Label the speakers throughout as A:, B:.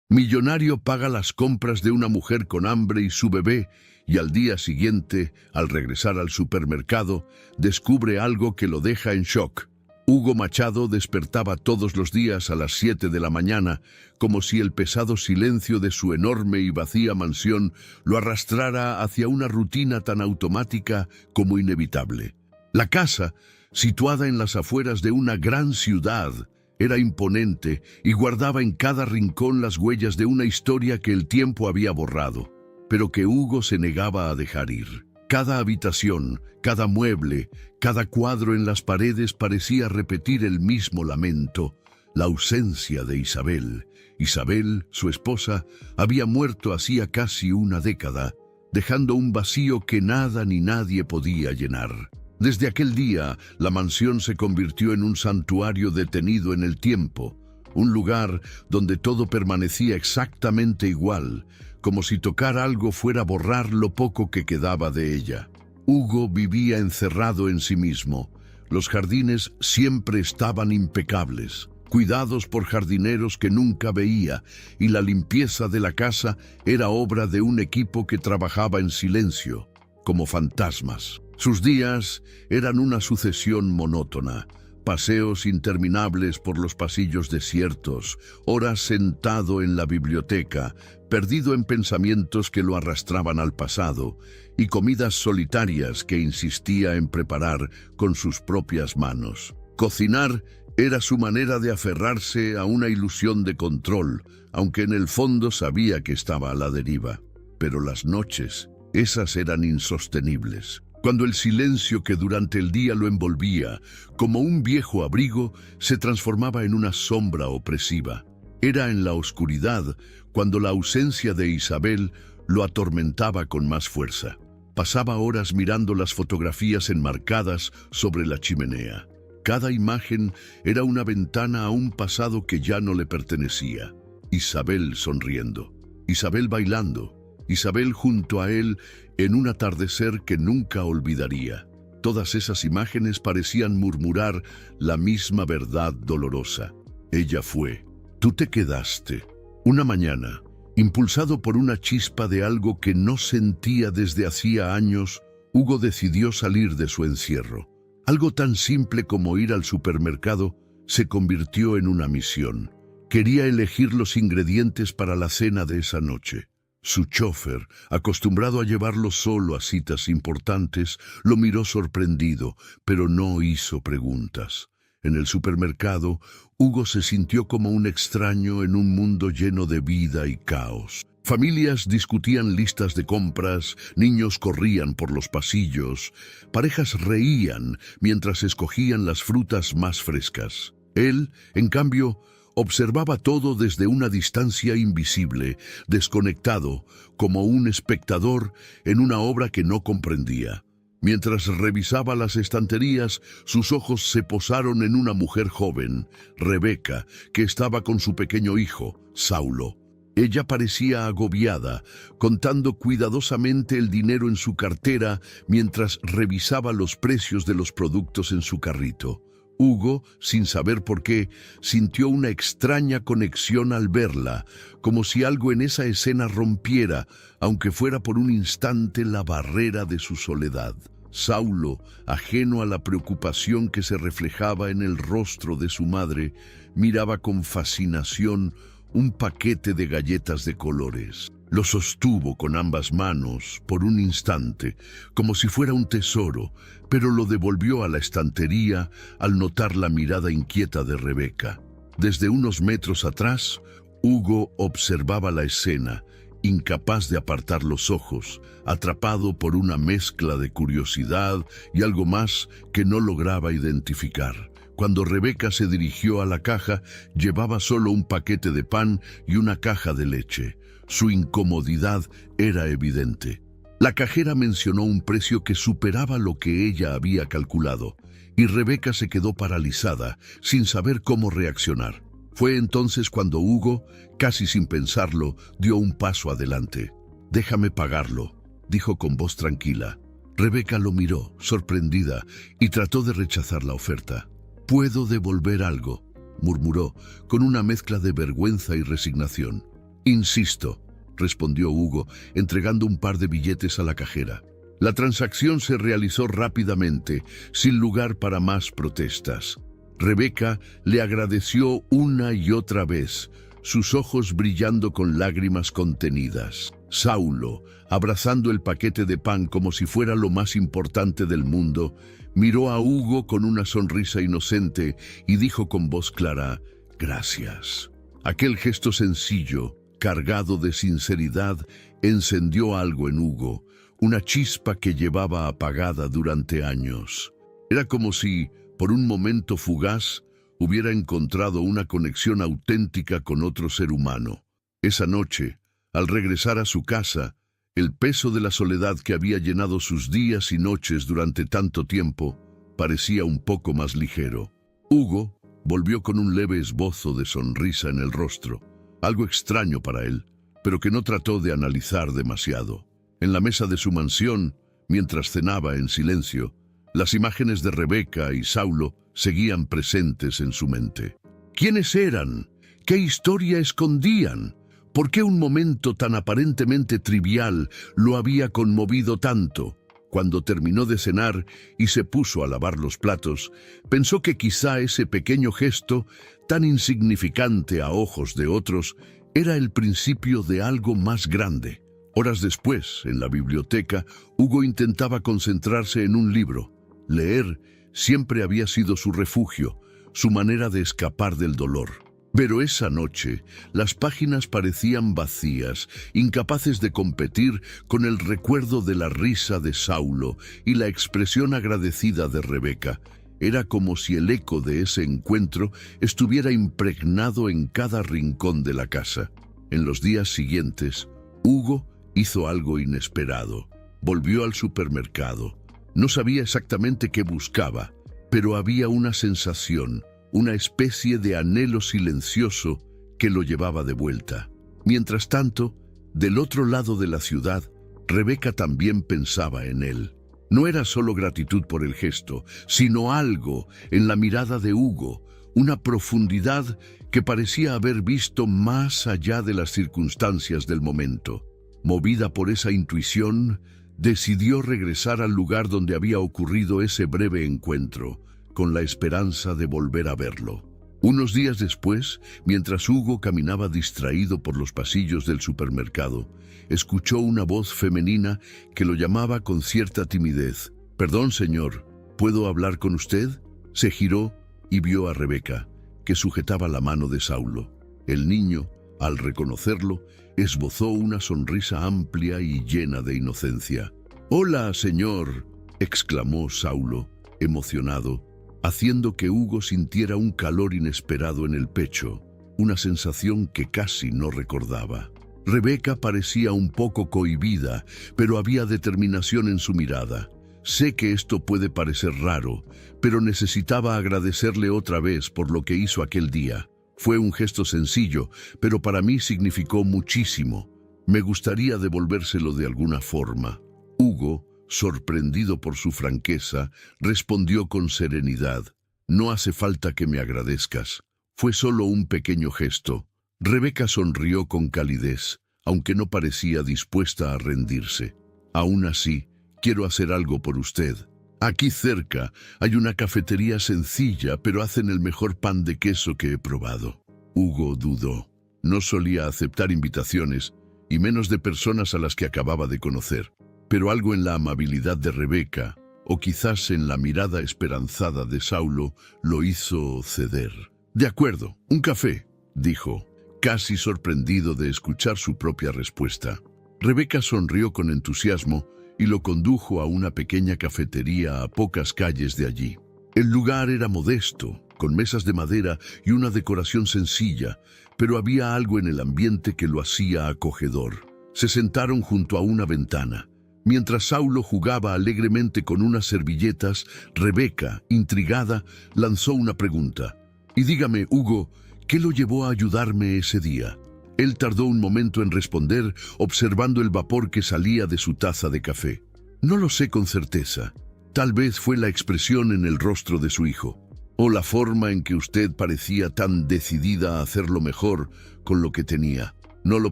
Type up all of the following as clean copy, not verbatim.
A: Millonario paga las compras de una mujer con hambre y su bebé, y al día siguiente, al regresar al supermercado, descubre algo que lo deja en shock. Hugo Machado despertaba todos los días a las 7 de la mañana, como si el pesado silencio de su enorme y vacía mansión lo arrastrara hacia una rutina tan automática como inevitable. La casa, situada en las afueras de una gran ciudad, era imponente y guardaba en cada rincón las huellas de una historia que el tiempo había borrado, pero que Hugo se negaba a dejar ir. Cada habitación, cada mueble, cada cuadro en las paredes parecía repetir el mismo lamento: la ausencia de Isabel. Isabel, su esposa, había muerto hacía casi una década, dejando un vacío que nada ni nadie podía llenar. Desde aquel día, la mansión se convirtió en un santuario detenido en el tiempo, un lugar donde todo permanecía exactamente igual, como si tocar algo fuera a borrar lo poco que quedaba de ella. Hugo vivía encerrado en sí mismo. Los jardines siempre estaban impecables, cuidados por jardineros que nunca veía, y la limpieza de la casa era obra de un equipo que trabajaba en silencio, como fantasmas. Sus días eran una sucesión monótona: paseos interminables por los pasillos desiertos, horas sentado en la biblioteca, perdido en pensamientos que lo arrastraban al pasado, y comidas solitarias que insistía en preparar con sus propias manos. Cocinar era su manera de aferrarse a una ilusión de control, aunque en el fondo sabía que estaba a la deriva. Pero las noches, esas eran insostenibles. Cuando el silencio que durante el día lo envolvía, como un viejo abrigo, se transformaba en una sombra opresiva. Era en la oscuridad cuando la ausencia de Isabel lo atormentaba con más fuerza. Pasaba horas mirando las fotografías enmarcadas sobre la chimenea. Cada imagen era una ventana a un pasado que ya no le pertenecía. Isabel sonriendo, Isabel bailando, Isabel junto a él en un atardecer que nunca olvidaría. Todas esas imágenes parecían murmurar la misma verdad dolorosa. Ella fue. Tú te quedaste. Una mañana, impulsado por una chispa de algo que no sentía desde hacía años, Hugo decidió salir de su encierro. Algo tan simple como ir al supermercado se convirtió en una misión. Quería elegir los ingredientes para la cena de esa noche. Su chofer, acostumbrado a llevarlo solo a citas importantes, lo miró sorprendido, pero no hizo preguntas. En el supermercado, Hugo se sintió como un extraño en un mundo lleno de vida y caos. Familias discutían listas de compras, niños corrían por los pasillos, parejas reían mientras escogían las frutas más frescas. Él, en cambio, observaba todo desde una distancia invisible, desconectado, como un espectador en una obra que no comprendía. Mientras revisaba las estanterías, sus ojos se posaron en una mujer joven, Rebeca, que estaba con su pequeño hijo, Saulo. Ella parecía agobiada, contando cuidadosamente el dinero en su cartera mientras revisaba los precios de los productos en su carrito. Hugo, sin saber por qué, sintió una extraña conexión al verla, como si algo en esa escena rompiera, aunque fuera por un instante, la barrera de su soledad. Saulo, ajeno a la preocupación que se reflejaba en el rostro de su madre, miraba con fascinación un paquete de galletas de colores. Lo sostuvo con ambas manos por un instante, como si fuera un tesoro, pero lo devolvió a la estantería al notar la mirada inquieta de Rebeca. Desde unos metros atrás, Hugo observaba la escena, incapaz de apartar los ojos, atrapado por una mezcla de curiosidad y algo más que no lograba identificar. Cuando Rebeca se dirigió a la caja, llevaba solo un paquete de pan y una caja de leche. Su incomodidad era evidente. La cajera mencionó un precio que superaba lo que ella había calculado, y Rebeca se quedó paralizada, sin saber cómo reaccionar. Fue entonces cuando Hugo, casi sin pensarlo, dio un paso adelante. «Déjame pagarlo», dijo con voz tranquila. Rebeca lo miró, sorprendida, y trató de rechazar la oferta. «¿Puedo devolver algo?», murmuró, con una mezcla de vergüenza y resignación. Insisto, respondió Hugo, entregando un par de billetes a la cajera. La transacción se realizó rápidamente, sin lugar para más protestas. Rebeca le agradeció una y otra vez, sus ojos brillando con lágrimas contenidas. Saulo, abrazando el paquete de pan como si fuera lo más importante del mundo, miró a Hugo con una sonrisa inocente y dijo con voz clara: «Gracias». Aquel gesto sencillo, cargado de sinceridad, encendió algo en Hugo, una chispa que llevaba apagada durante años. Era como si, por un momento fugaz, hubiera encontrado una conexión auténtica con otro ser humano. Esa noche, al regresar a su casa, el peso de la soledad que había llenado sus días y noches durante tanto tiempo parecía un poco más ligero. Hugo volvió con un leve esbozo de sonrisa en el rostro, algo extraño para él, pero que no trató de analizar demasiado. En la mesa de su mansión, mientras cenaba en silencio, las imágenes de Rebeca y Saulo seguían presentes en su mente. ¿Quiénes eran? ¿Qué historia escondían? ¿Por qué un momento tan aparentemente trivial lo había conmovido tanto? Cuando terminó de cenar y se puso a lavar los platos, pensó que quizá ese pequeño gesto, tan insignificante a ojos de otros, era el principio de algo más grande. Horas después, en la biblioteca, Hugo intentaba concentrarse en un libro. Leer siempre había sido su refugio, su manera de escapar del dolor. Pero esa noche, las páginas parecían vacías, incapaces de competir con el recuerdo de la risa de Saulo y la expresión agradecida de Rebeca. Era como si el eco de ese encuentro estuviera impregnado en cada rincón de la casa. En los días siguientes, Hugo hizo algo inesperado. Volvió al supermercado. No sabía exactamente qué buscaba, pero había una sensación, una especie de anhelo silencioso que lo llevaba de vuelta. Mientras tanto, del otro lado de la ciudad, Rebeca también pensaba en él. No era solo gratitud por el gesto, sino algo en la mirada de Hugo, una profundidad que parecía haber visto más allá de las circunstancias del momento. Movida por esa intuición, decidió regresar al lugar donde había ocurrido ese breve encuentro, con la esperanza de volver a verlo. Unos días después, mientras Hugo caminaba distraído por los pasillos del supermercado, escuchó una voz femenina que lo llamaba con cierta timidez. «Perdón, señor, ¿puedo hablar con usted?». Se giró y vio a Rebeca, que sujetaba la mano de Saulo. El niño, al reconocerlo, esbozó una sonrisa amplia y llena de inocencia. «Hola, señor», exclamó Saulo, emocionado, haciendo que Hugo sintiera un calor inesperado en el pecho, una sensación que casi no recordaba. Rebeca parecía un poco cohibida, pero había determinación en su mirada. «Sé que esto puede parecer raro, pero necesitaba agradecerle otra vez por lo que hizo aquel día. Fue un gesto sencillo, pero para mí significó muchísimo. Me gustaría devolvérselo de alguna forma». Hugo, sorprendido por su franqueza, respondió con serenidad: «No hace falta que me agradezcas. Fue solo un pequeño gesto». Rebeca sonrió con calidez, aunque no parecía dispuesta a rendirse. «Aún así, quiero hacer algo por usted. Aquí cerca hay una cafetería sencilla, pero hacen el mejor pan de queso que he probado». Hugo dudó. No solía aceptar invitaciones, y menos de personas a las que acababa de conocer. Pero algo en la amabilidad de Rebeca, o quizás en la mirada esperanzada de Saulo, lo hizo ceder. «De acuerdo, un café», dijo, casi sorprendido de escuchar su propia respuesta. Rebeca sonrió con entusiasmo y lo condujo a una pequeña cafetería a pocas calles de allí. El lugar era modesto, con mesas de madera y una decoración sencilla, pero había algo en el ambiente que lo hacía acogedor. Se sentaron junto a una ventana. Mientras Saulo jugaba alegremente con unas servilletas, Rebeca, intrigada, lanzó una pregunta. «Y dígame, Hugo, ¿qué lo llevó a ayudarme ese día?». Él tardó un momento en responder, observando el vapor que salía de su taza de café. «No lo sé con certeza. Tal vez fue la expresión en el rostro de su hijo, o la forma en que usted parecía tan decidida a hacerlo mejor con lo que tenía. No lo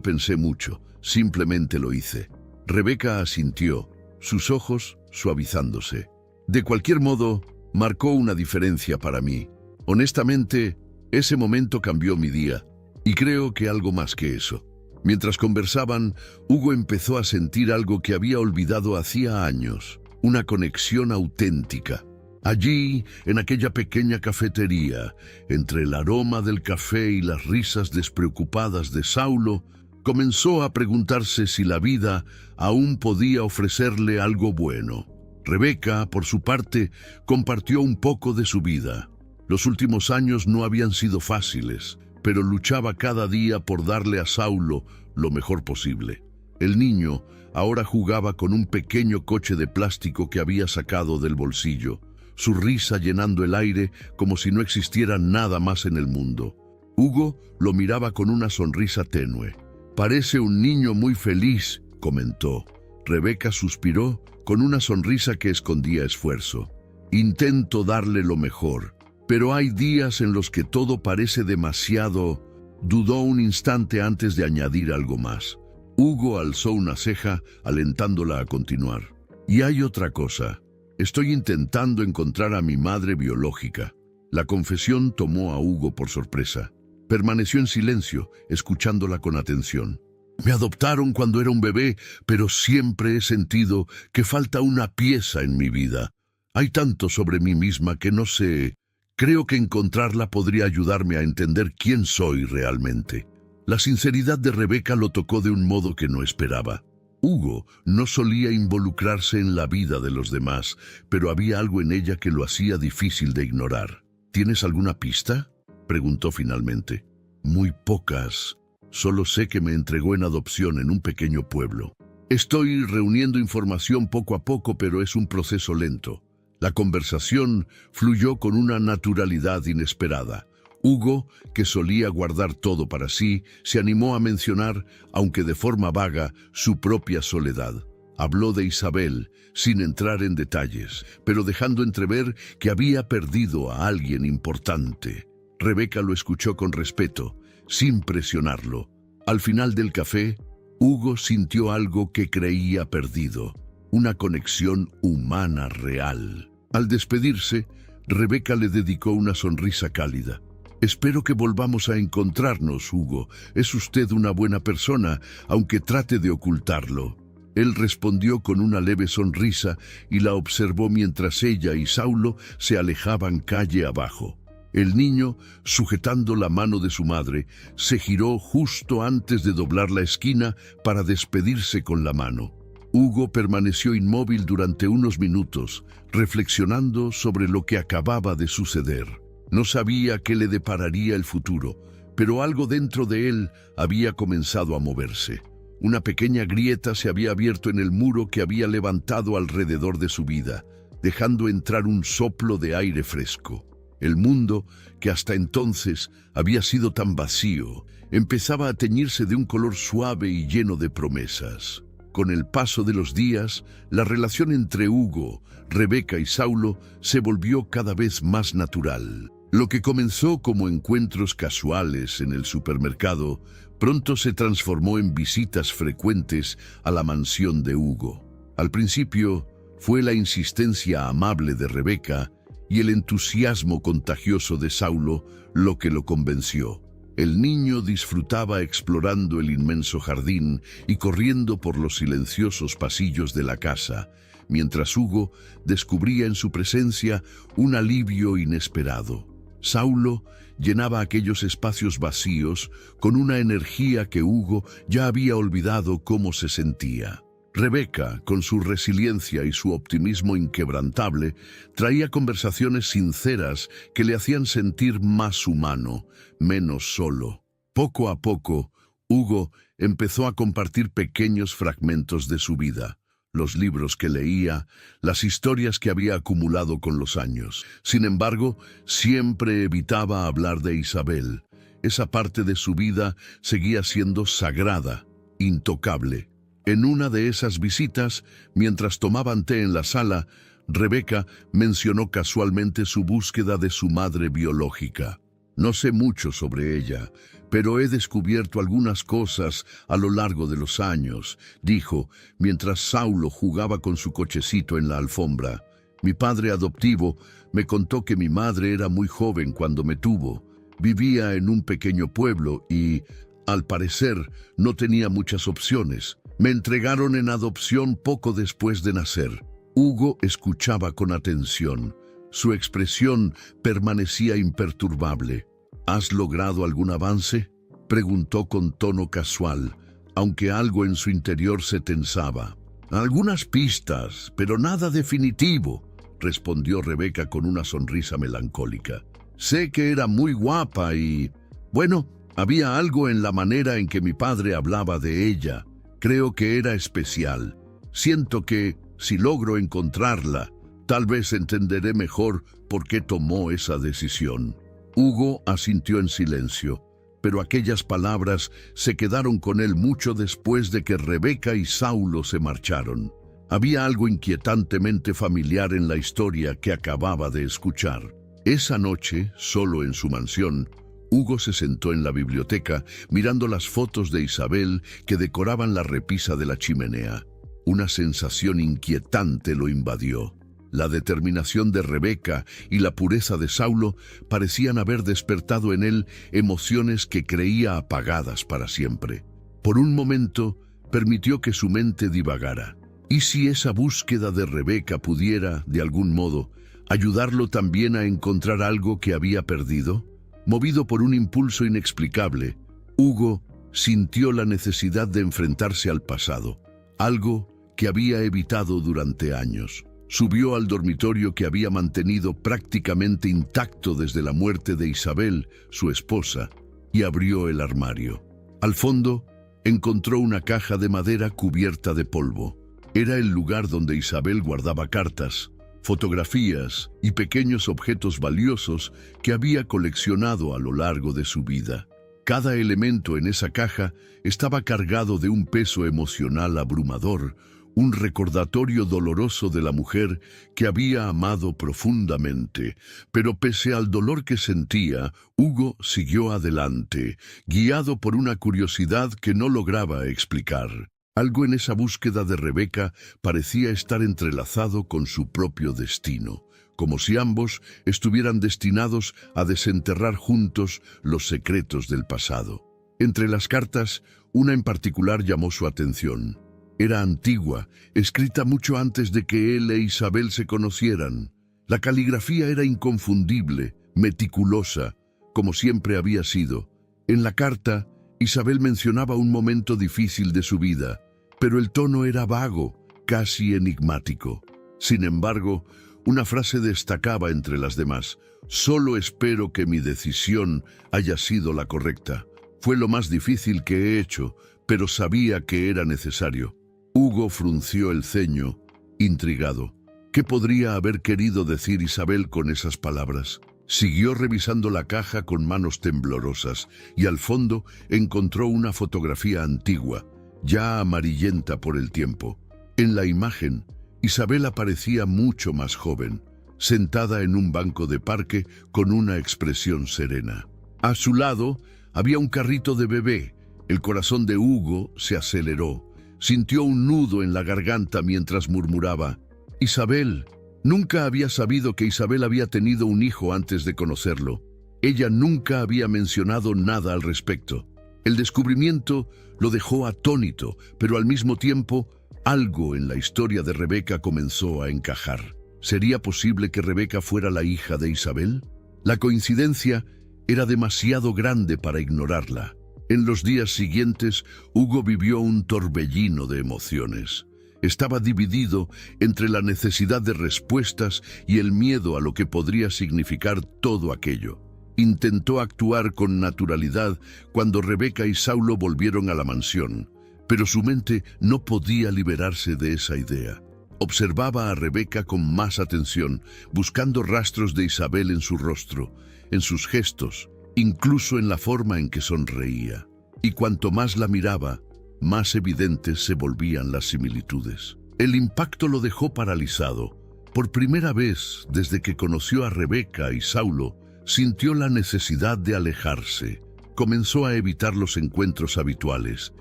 A: pensé mucho, simplemente lo hice. Rebeca asintió, sus ojos suavizándose. De cualquier modo, marcó una diferencia para mí. Honestamente, ese momento cambió mi día, y creo que algo más que eso. Mientras conversaban, Hugo empezó a sentir algo que había olvidado hacía años, una conexión auténtica. Allí, en aquella pequeña cafetería, entre el aroma del café y las risas despreocupadas de Saulo, comenzó a preguntarse si la vida aún podía ofrecerle algo bueno. Rebeca, por su parte, compartió un poco de su vida. Los últimos años no habían sido fáciles, pero luchaba cada día por darle a Saulo lo mejor posible. El niño ahora jugaba con un pequeño coche de plástico que había sacado del bolsillo, su risa llenando el aire como si no existiera nada más en el mundo. Hugo lo miraba con una sonrisa tenue. «Parece un niño muy feliz», comentó. Rebeca suspiró con una sonrisa que escondía esfuerzo. «Intento darle lo mejor, pero hay días en los que todo parece demasiado». Dudó un instante antes de añadir algo más. Hugo alzó una ceja, alentándola a continuar. «Y hay otra cosa. Estoy intentando encontrar a mi madre biológica». La confesión tomó a Hugo por sorpresa. Permaneció en silencio, escuchándola con atención. «Me adoptaron cuando era un bebé, pero siempre he sentido que falta una pieza en mi vida. Hay tanto sobre mí misma que no sé. Creo que encontrarla podría ayudarme a entender quién soy realmente». La sinceridad de Rebeca lo tocó de un modo que no esperaba. Hugo no solía involucrarse en la vida de los demás, pero había algo en ella que lo hacía difícil de ignorar. «¿Tienes alguna pista?», preguntó finalmente. «Muy pocas. Solo sé que me entregó en adopción en un pequeño pueblo. Estoy reuniendo información poco a poco, pero es un proceso lento». La conversación fluyó con una naturalidad inesperada. Hugo, que solía guardar todo para sí, se animó a mencionar, aunque de forma vaga, su propia soledad. Habló de Isabel, sin entrar en detalles, pero dejando entrever que había perdido a alguien importante. Rebeca lo escuchó con respeto, sin presionarlo. Al final del café, Hugo sintió algo que creía perdido, una conexión humana real. Al despedirse, Rebeca le dedicó una sonrisa cálida. «Espero que volvamos a encontrarnos, Hugo. Es usted una buena persona, aunque trate de ocultarlo». Él respondió con una leve sonrisa y la observó mientras ella y Saulo se alejaban calle abajo. El niño, sujetando la mano de su madre, se giró justo antes de doblar la esquina para despedirse con la mano. Hugo permaneció inmóvil durante unos minutos, reflexionando sobre lo que acababa de suceder. No sabía qué le depararía el futuro, pero algo dentro de él había comenzado a moverse. Una pequeña grieta se había abierto en el muro que había levantado alrededor de su vida, dejando entrar un soplo de aire fresco. El mundo, que hasta entonces había sido tan vacío, empezaba a teñirse de un color suave y lleno de promesas. Con el paso de los días, la relación entre Hugo, Rebeca y Saulo se volvió cada vez más natural. Lo que comenzó como encuentros casuales en el supermercado, pronto se transformó en visitas frecuentes a la mansión de Hugo. Al principio, fue la insistencia amable de Rebeca y el entusiasmo contagioso de Saulo lo que lo convenció. El niño disfrutaba explorando el inmenso jardín y corriendo por los silenciosos pasillos de la casa, mientras Hugo descubría en su presencia un alivio inesperado. Saulo llenaba aquellos espacios vacíos con una energía que Hugo ya había olvidado cómo se sentía. Rebeca, con su resiliencia y su optimismo inquebrantable, traía conversaciones sinceras que le hacían sentir más humano, menos solo. Poco a poco, Hugo empezó a compartir pequeños fragmentos de su vida. Los libros que leía, las historias que había acumulado con los años. Sin embargo, siempre evitaba hablar de Isabel. Esa parte de su vida seguía siendo sagrada, intocable. En una de esas visitas, mientras tomaban té en la sala, Rebeca mencionó casualmente su búsqueda de su madre biológica. No sé mucho sobre ella, pero he descubierto algunas cosas a lo largo de los años, dijo, mientras Saulo jugaba con su cochecito en la alfombra. Mi padre adoptivo me contó que mi madre era muy joven cuando me tuvo. Vivía en un pequeño pueblo y, al parecer, no tenía muchas opciones. Me entregaron en adopción poco después de nacer. Hugo escuchaba con atención. Su expresión permanecía imperturbable. ¿Has logrado algún avance?, preguntó con tono casual, aunque algo en su interior se tensaba. Algunas pistas, pero nada definitivo, respondió Rebeca con una sonrisa melancólica. Sé que era muy guapa y, bueno, había algo en la manera en que mi padre hablaba de ella. Creo que era especial. Siento que, si logro encontrarla, tal vez entenderé mejor por qué tomó esa decisión. Hugo asintió en silencio, pero aquellas palabras se quedaron con él mucho después de que Rebeca y Saulo se marcharon. Había algo inquietantemente familiar en la historia que acababa de escuchar. Esa noche, solo en su mansión, Hugo se sentó en la biblioteca mirando las fotos de Isabel que decoraban la repisa de la chimenea. Una sensación inquietante lo invadió. La determinación de Rebeca y la pureza de Saulo parecían haber despertado en él emociones que creía apagadas para siempre. Por un momento, permitió que su mente divagara. ¿Y si esa búsqueda de Rebeca pudiera, de algún modo, ayudarlo también a encontrar algo que había perdido? Movido por un impulso inexplicable, Hugo sintió la necesidad de enfrentarse al pasado, algo que había evitado durante años. Subió al dormitorio que había mantenido prácticamente intacto desde la muerte de Isabel, su esposa, y abrió el armario. Al fondo, encontró una caja de madera cubierta de polvo. Era el lugar donde Isabel guardaba cartas, fotografías y pequeños objetos valiosos que había coleccionado a lo largo de su vida. Cada elemento en esa caja estaba cargado de un peso emocional abrumador, un recordatorio doloroso de la mujer que había amado profundamente. Pero pese al dolor que sentía, Hugo siguió adelante, guiado por una curiosidad que no lograba explicar. Algo en esa búsqueda de Rebeca parecía estar entrelazado con su propio destino, como si ambos estuvieran destinados a desenterrar juntos los secretos del pasado. Entre las cartas, una en particular llamó su atención. Era antigua, escrita mucho antes de que él e Isabel se conocieran. La caligrafía era inconfundible, meticulosa, como siempre había sido. En la carta, Isabel mencionaba un momento difícil de su vida, pero el tono era vago, casi enigmático. Sin embargo, una frase destacaba entre las demás. Solo espero que mi decisión haya sido la correcta. Fue lo más difícil que he hecho, pero sabía que era necesario. Hugo frunció el ceño, intrigado. ¿Qué podría haber querido decir Isabel con esas palabras? Siguió revisando la caja con manos temblorosas y al fondo encontró una fotografía antigua, ya amarillenta por el tiempo. En la imagen, Isabel aparecía mucho más joven, sentada en un banco de parque con una expresión serena. A su lado había un carrito de bebé. El corazón de Hugo se aceleró. Sintió un nudo en la garganta mientras murmuraba: Isabel. Nunca había sabido que Isabel había tenido un hijo antes de conocerlo. Ella nunca había mencionado nada al respecto. El descubrimiento lo dejó atónito, pero al mismo tiempo, algo en la historia de Rebeca comenzó a encajar. ¿Sería posible que Rebeca fuera la hija de Isabel? La coincidencia era demasiado grande para ignorarla. En los días siguientes, Hugo vivió un torbellino de emociones. Estaba dividido entre la necesidad de respuestas y el miedo a lo que podría significar todo aquello. Intentó actuar con naturalidad cuando Rebeca y Saulo volvieron a la mansión, pero su mente no podía liberarse de esa idea. Observaba a Rebeca con más atención, buscando rastros de Isabel en su rostro, en sus gestos, incluso en la forma en que sonreía. Y cuanto más la miraba, más evidentes se volvían las similitudes. El impacto lo dejó paralizado. Por primera vez, desde que conoció a Rebeca y Saulo, sintió la necesidad de alejarse. Comenzó a evitar los encuentros habituales,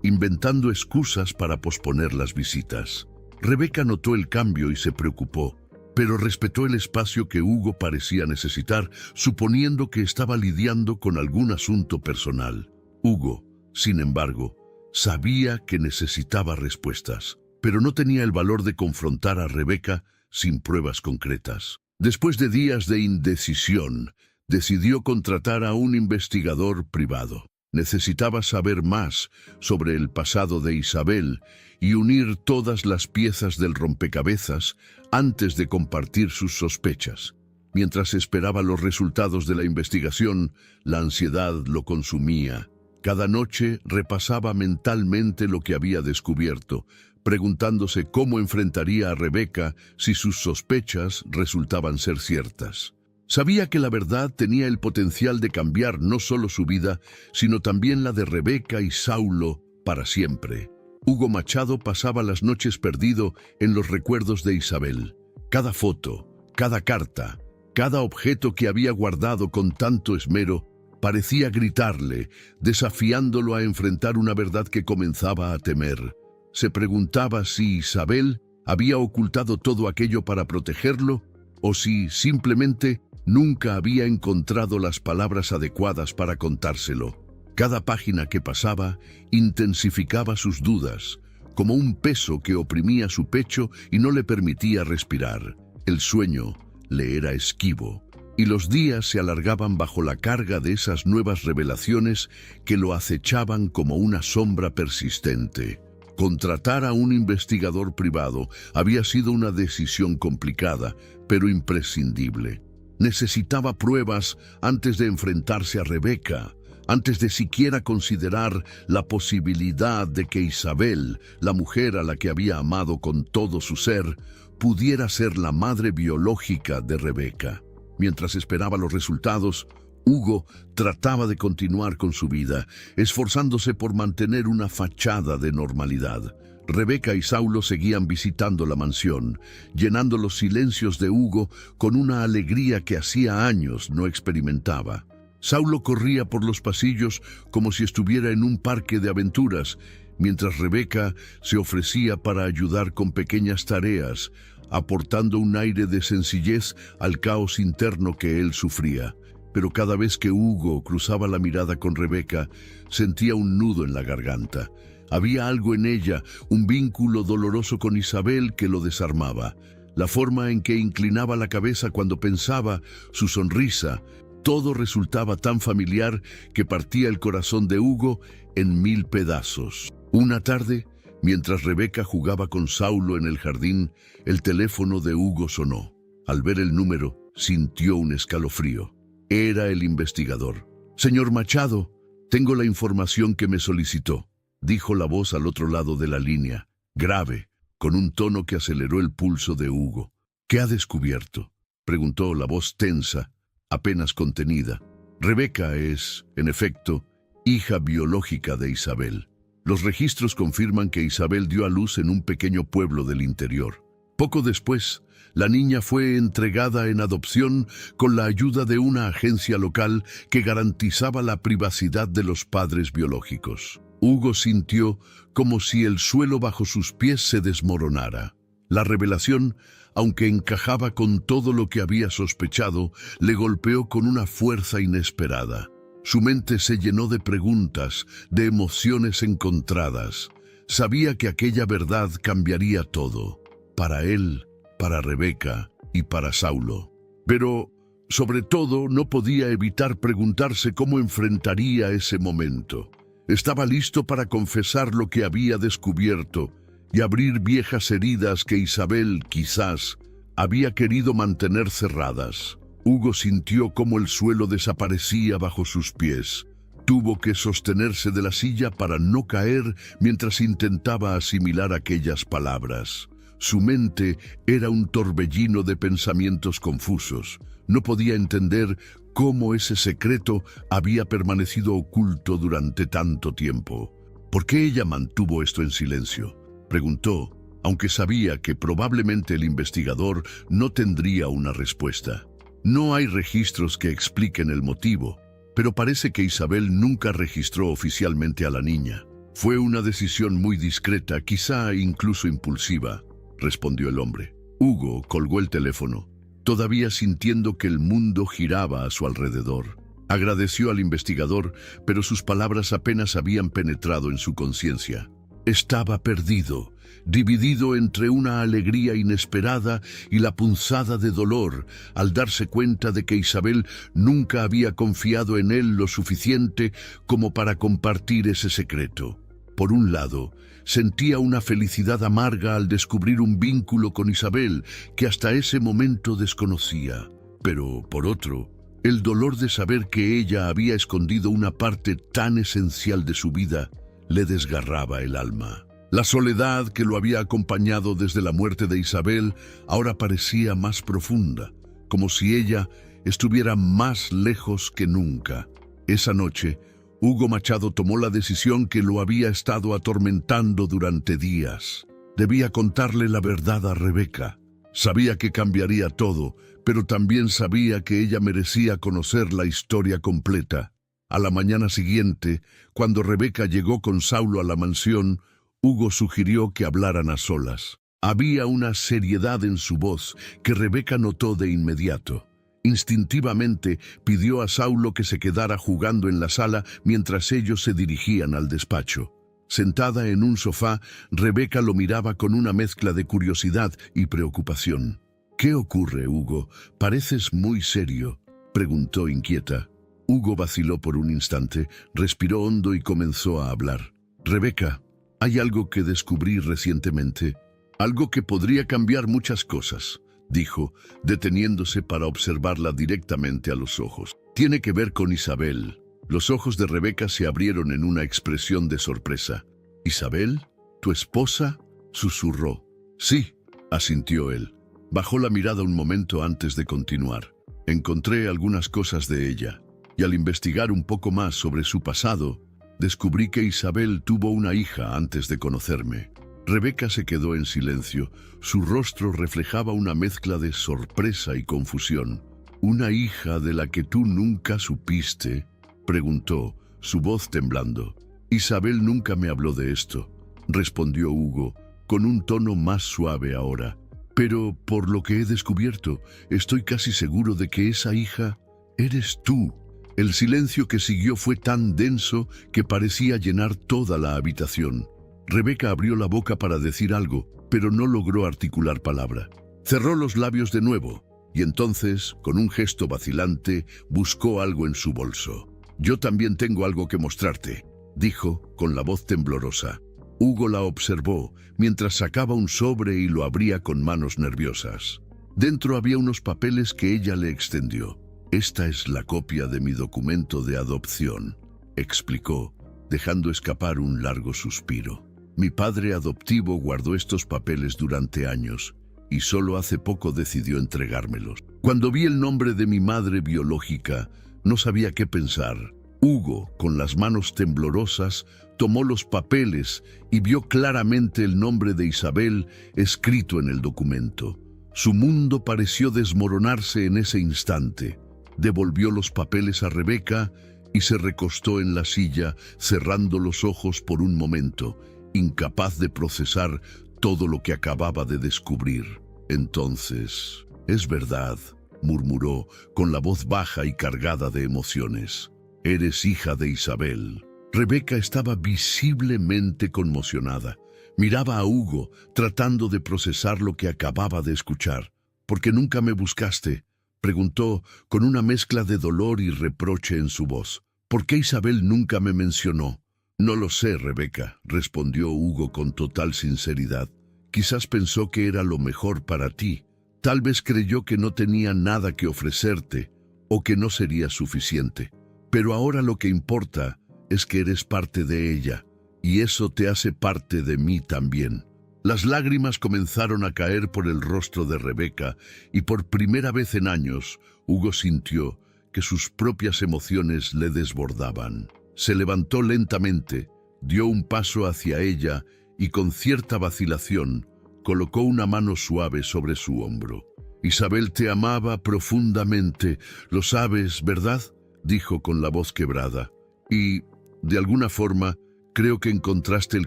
A: inventando excusas para posponer las visitas. Rebeca notó el cambio y se preocupó, pero respetó el espacio que Hugo parecía necesitar, suponiendo que estaba lidiando con algún asunto personal. Hugo, sin embargo, sabía que necesitaba respuestas, pero no tenía el valor de confrontar a Rebeca sin pruebas concretas. Después de días de indecisión, decidió contratar a un investigador privado. Necesitaba saber más sobre el pasado de Isabel y unir todas las piezas del rompecabezas antes de compartir sus sospechas. Mientras esperaba los resultados de la investigación, la ansiedad lo consumía. Cada noche repasaba mentalmente lo que había descubierto, preguntándose cómo enfrentaría a Rebeca si sus sospechas resultaban ser ciertas. Sabía que la verdad tenía el potencial de cambiar no solo su vida, sino también la de Rebeca y Saulo para siempre. Hugo Machado pasaba las noches perdido en los recuerdos de Isabel. Cada foto, cada carta, cada objeto que había guardado con tanto esmero, parecía gritarle, desafiándolo a enfrentar una verdad que comenzaba a temer. Se preguntaba si Isabel había ocultado todo aquello para protegerlo, o si simplemente nunca había encontrado las palabras adecuadas para contárselo. Cada página que pasaba intensificaba sus dudas, como un peso que oprimía su pecho y no le permitía respirar. El sueño le era esquivo, y los días se alargaban bajo la carga de esas nuevas revelaciones que lo acechaban como una sombra persistente. Contratar a un investigador privado había sido una decisión complicada, pero imprescindible. Necesitaba pruebas antes de enfrentarse a Rebeca, antes de siquiera considerar la posibilidad de que Isabel, la mujer a la que había amado con todo su ser, pudiera ser la madre biológica de Rebeca. Mientras esperaba los resultados, Hugo trataba de continuar con su vida, esforzándose por mantener una fachada de normalidad. Rebeca y Saulo seguían visitando la mansión, llenando los silencios de Hugo con una alegría que hacía años no experimentaba. Saulo corría por los pasillos como si estuviera en un parque de aventuras, mientras Rebeca se ofrecía para ayudar con pequeñas tareas, aportando un aire de sencillez al caos interno que él sufría. Pero cada vez que Hugo cruzaba la mirada con Rebeca, sentía un nudo en la garganta. Había algo en ella, un vínculo doloroso con Isabel que lo desarmaba. La forma en que inclinaba la cabeza cuando pensaba, su sonrisa, todo resultaba tan familiar que partía el corazón de Hugo en 1000 pedazos. Una tarde, mientras Rebeca jugaba con Saulo en el jardín, el teléfono de Hugo sonó. Al ver el número, sintió un escalofrío. Era el investigador. «Señor Machado, tengo la información que me solicitó», dijo la voz al otro lado de la línea, grave, con un tono que aceleró el pulso de Hugo. «¿Qué ha descubierto?», preguntó la voz tensa, apenas contenida. Rebeca es, en efecto, hija biológica de Isabel. Los registros confirman que Isabel dio a luz en un pequeño pueblo del interior. Poco después, la niña fue entregada en adopción con la ayuda de una agencia local que garantizaba la privacidad de los padres biológicos. Hugo sintió como si el suelo bajo sus pies se desmoronara. La revelación, aunque encajaba con todo lo que había sospechado, le golpeó con una fuerza inesperada. Su mente se llenó de preguntas, de emociones encontradas. Sabía que aquella verdad cambiaría todo, para él, para Rebeca y para Saulo. Pero, sobre todo, no podía evitar preguntarse cómo enfrentaría ese momento. Estaba listo para confesar lo que había descubierto y abrir viejas heridas que Isabel, quizás, había querido mantener cerradas. Hugo sintió cómo el suelo desaparecía bajo sus pies. Tuvo que sostenerse de la silla para no caer mientras intentaba asimilar aquellas palabras. Su mente era un torbellino de pensamientos confusos. No podía entender cómo ese secreto había permanecido oculto durante tanto tiempo. ¿Por qué ella mantuvo esto en silencio?, preguntó, aunque sabía que probablemente el investigador no tendría una respuesta. No hay registros que expliquen el motivo, pero parece que Isabel nunca registró oficialmente a la niña. Fue una decisión muy discreta, quizá incluso impulsiva, respondió el hombre. Hugo colgó el teléfono, todavía sintiendo que el mundo giraba a su alrededor. Agradeció al investigador, pero sus palabras apenas habían penetrado en su conciencia. Estaba perdido, dividido entre una alegría inesperada y la punzada de dolor al darse cuenta de que Isabel nunca había confiado en él lo suficiente como para compartir ese secreto. Por un lado, sentía una felicidad amarga al descubrir un vínculo con Isabel que hasta ese momento desconocía. Pero, por otro, el dolor de saber que ella había escondido una parte tan esencial de su vida le desgarraba el alma. La soledad que lo había acompañado desde la muerte de Isabel ahora parecía más profunda, como si ella estuviera más lejos que nunca. Esa noche, Hugo Machado tomó la decisión que lo había estado atormentando durante días. Debía contarle la verdad a Rebeca. Sabía que cambiaría todo, pero también sabía que ella merecía conocer la historia completa. A la mañana siguiente, cuando Rebeca llegó con Saulo a la mansión, Hugo sugirió que hablaran a solas. Había una seriedad en su voz que Rebeca notó de inmediato. Instintivamente pidió a Saulo que se quedara jugando en la sala mientras ellos se dirigían al despacho. Sentada en un sofá, Rebeca lo miraba con una mezcla de curiosidad y preocupación. «¿Qué ocurre, Hugo? Pareces muy serio», preguntó inquieta. Hugo vaciló por un instante, respiró hondo y comenzó a hablar. «Rebeca, hay algo que descubrí recientemente, algo que podría cambiar muchas cosas», dijo, deteniéndose para observarla directamente a los ojos. «Tiene que ver con Isabel». Los ojos de Rebeca se abrieron en una expresión de sorpresa. «¿Isabel? ¿Tu esposa?», susurró. «Sí», asintió él. Bajó la mirada un momento antes de continuar. «Encontré algunas cosas de ella, y al investigar un poco más sobre su pasado, descubrí que Isabel tuvo una hija antes de conocerme». Rebeca se quedó en silencio. Su rostro reflejaba una mezcla de sorpresa y confusión. «¿Una hija de la que tú nunca supiste?», preguntó, su voz temblando. «Isabel nunca me habló de esto», respondió Hugo, con un tono más suave ahora. «Pero, por lo que he descubierto, estoy casi seguro de que esa hija eres tú». El silencio que siguió fue tan denso que parecía llenar toda la habitación. Rebeca abrió la boca para decir algo, pero no logró articular palabra. Cerró los labios de nuevo, y entonces, con un gesto vacilante, buscó algo en su bolso. «Yo también tengo algo que mostrarte», dijo, con la voz temblorosa. Hugo la observó, mientras sacaba un sobre y lo abría con manos nerviosas. Dentro había unos papeles que ella le extendió. «Esta es la copia de mi documento de adopción», explicó, dejando escapar un largo suspiro. «Mi padre adoptivo guardó estos papeles durante años y solo hace poco decidió entregármelos. Cuando vi el nombre de mi madre biológica, no sabía qué pensar». Hugo, con las manos temblorosas, tomó los papeles y vio claramente el nombre de Isabel escrito en el documento. Su mundo pareció desmoronarse en ese instante. Devolvió los papeles a Rebeca y se recostó en la silla, cerrando los ojos por un momento, incapaz de procesar todo lo que acababa de descubrir. «Entonces, es verdad», murmuró, con la voz baja y cargada de emociones. «Eres hija de Isabel». Rebeca estaba visiblemente conmocionada. Miraba a Hugo, tratando de procesar lo que acababa de escuchar. «¿Por qué nunca me buscaste?», preguntó, con una mezcla de dolor y reproche en su voz. «¿Por qué Isabel nunca me mencionó?». «No lo sé, Rebeca», respondió Hugo con total sinceridad. «Quizás pensó que era lo mejor para ti. Tal vez creyó que no tenía nada que ofrecerte o que no sería suficiente. Pero ahora lo que importa es que eres parte de ella, y eso te hace parte de mí también». Las lágrimas comenzaron a caer por el rostro de Rebeca, y por primera vez en años, Hugo sintió que sus propias emociones le desbordaban. Se levantó lentamente, dio un paso hacia ella y con cierta vacilación colocó una mano suave sobre su hombro. Isabel te amaba profundamente, lo sabes, ¿verdad?, dijo con la voz quebrada. Y, de alguna forma, creo que encontraste el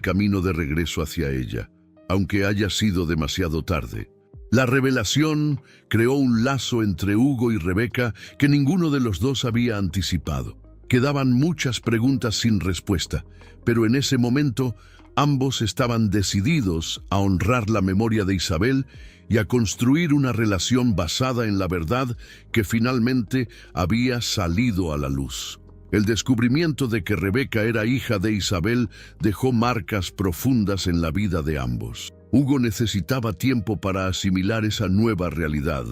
A: camino de regreso hacia ella, aunque haya sido demasiado tarde. La revelación creó un lazo entre Hugo y Rebeca que ninguno de los dos había anticipado. Quedaban muchas preguntas sin respuesta, pero en ese momento ambos estaban decididos a honrar la memoria de Isabel y a construir una relación basada en la verdad que finalmente había salido a la luz. El descubrimiento de que Rebeca era hija de Isabel dejó marcas profundas en la vida de ambos. Hugo necesitaba tiempo para asimilar esa nueva realidad,